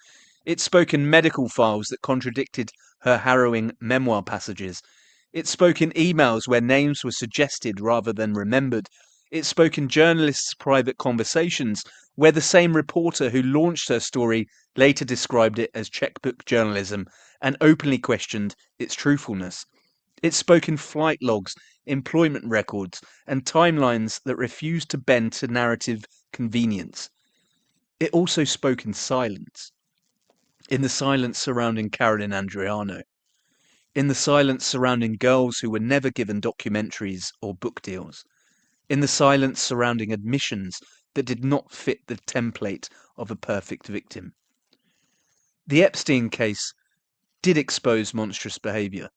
It spoke in medical files that contradicted her harrowing memoir passages. It spoke in emails where names were suggested rather than remembered. It spoke in journalists' private conversations where the same reporter who launched her story later described it as checkbook journalism and openly questioned its truthfulness. It spoke in flight logs, employment records, and timelines that refused to bend to narrative convenience. It also spoke in silence. In the silence surrounding Carolyn Andriano. In the silence surrounding girls who were never given documentaries or book deals. In the silence surrounding admissions that did not fit the template of a perfect victim. The Epstein case did expose monstrous behaviour.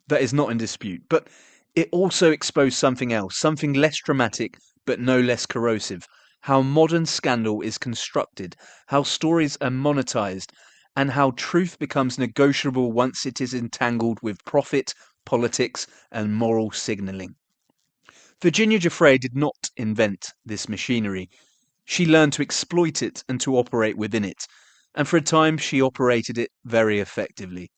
That is not in dispute, but it also exposed something else, something less dramatic but no less corrosive: how modern scandal is constructed, how stories are monetized, and how truth becomes negotiable once it is entangled with profit, politics, and moral signalling. Virginia Giuffre did not invent this machinery. She learned to exploit it and to operate within it, and for a time she operated it very effectively.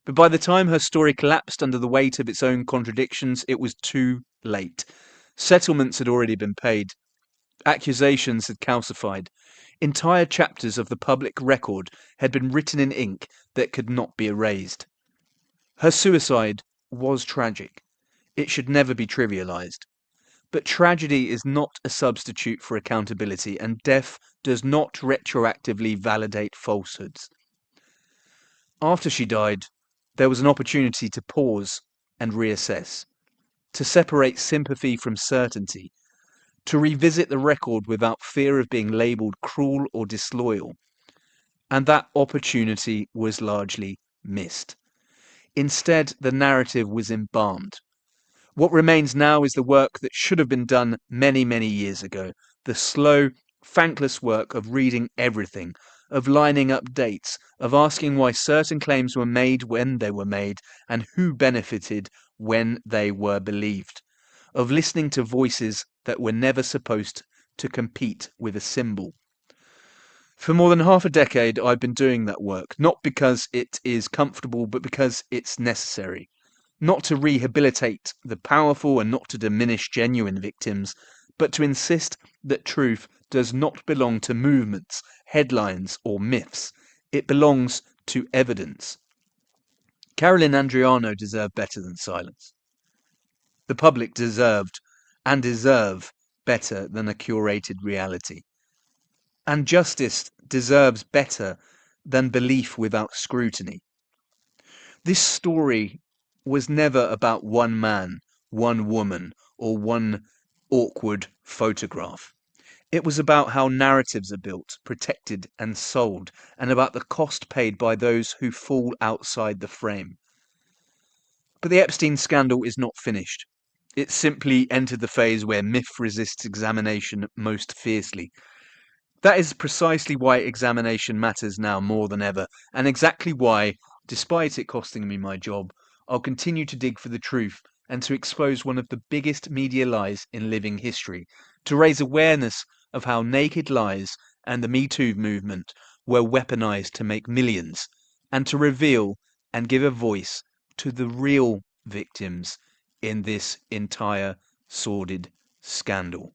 But by the time her story collapsed under the weight of its own contradictions, it was too late. Settlements had already been paid. Accusations had calcified. Entire chapters of the public record had been written in ink that could not be erased. Her suicide was tragic. It should never be trivialized. But tragedy is not a substitute for accountability, and death does not retroactively validate falsehoods. After she died, there was an opportunity to pause and reassess, to separate sympathy from certainty, to revisit the record without fear of being labelled cruel or disloyal. And that opportunity was largely missed. Instead, the narrative was embalmed. What remains now is the work that should have been done many, many years ago. The slow, thankless work of reading everything, of lining up dates, of asking why certain claims were made when they were made, and who benefited when they were believed, of listening to voices that were never supposed to compete with a symbol. For more than half a decade, I've been doing that work, not because it is comfortable, but because it's necessary. Not to rehabilitate the powerful and not to diminish genuine victims, but to insist that truth does not belong to movements, headlines, or myths. It belongs to evidence. Carolyn Andriano deserved better than silence. The public deserved and deserve better than a curated reality. And justice deserves better than belief without scrutiny. This story was never about one man, one woman, or one awkward photograph. It was about how narratives are built, protected, and sold, and about the cost paid by those who fall outside the frame. But the Epstein scandal is not finished. It simply entered the phase where myth resists examination most fiercely. That is precisely why examination matters now more than ever, and exactly why, despite it costing me my job, I'll continue to dig for the truth and to expose one of the biggest media lies in living history, to raise awareness of how naked lies and the Me Too movement were weaponized to make millions, and to reveal and give a voice to the real victims in this entire sordid scandal.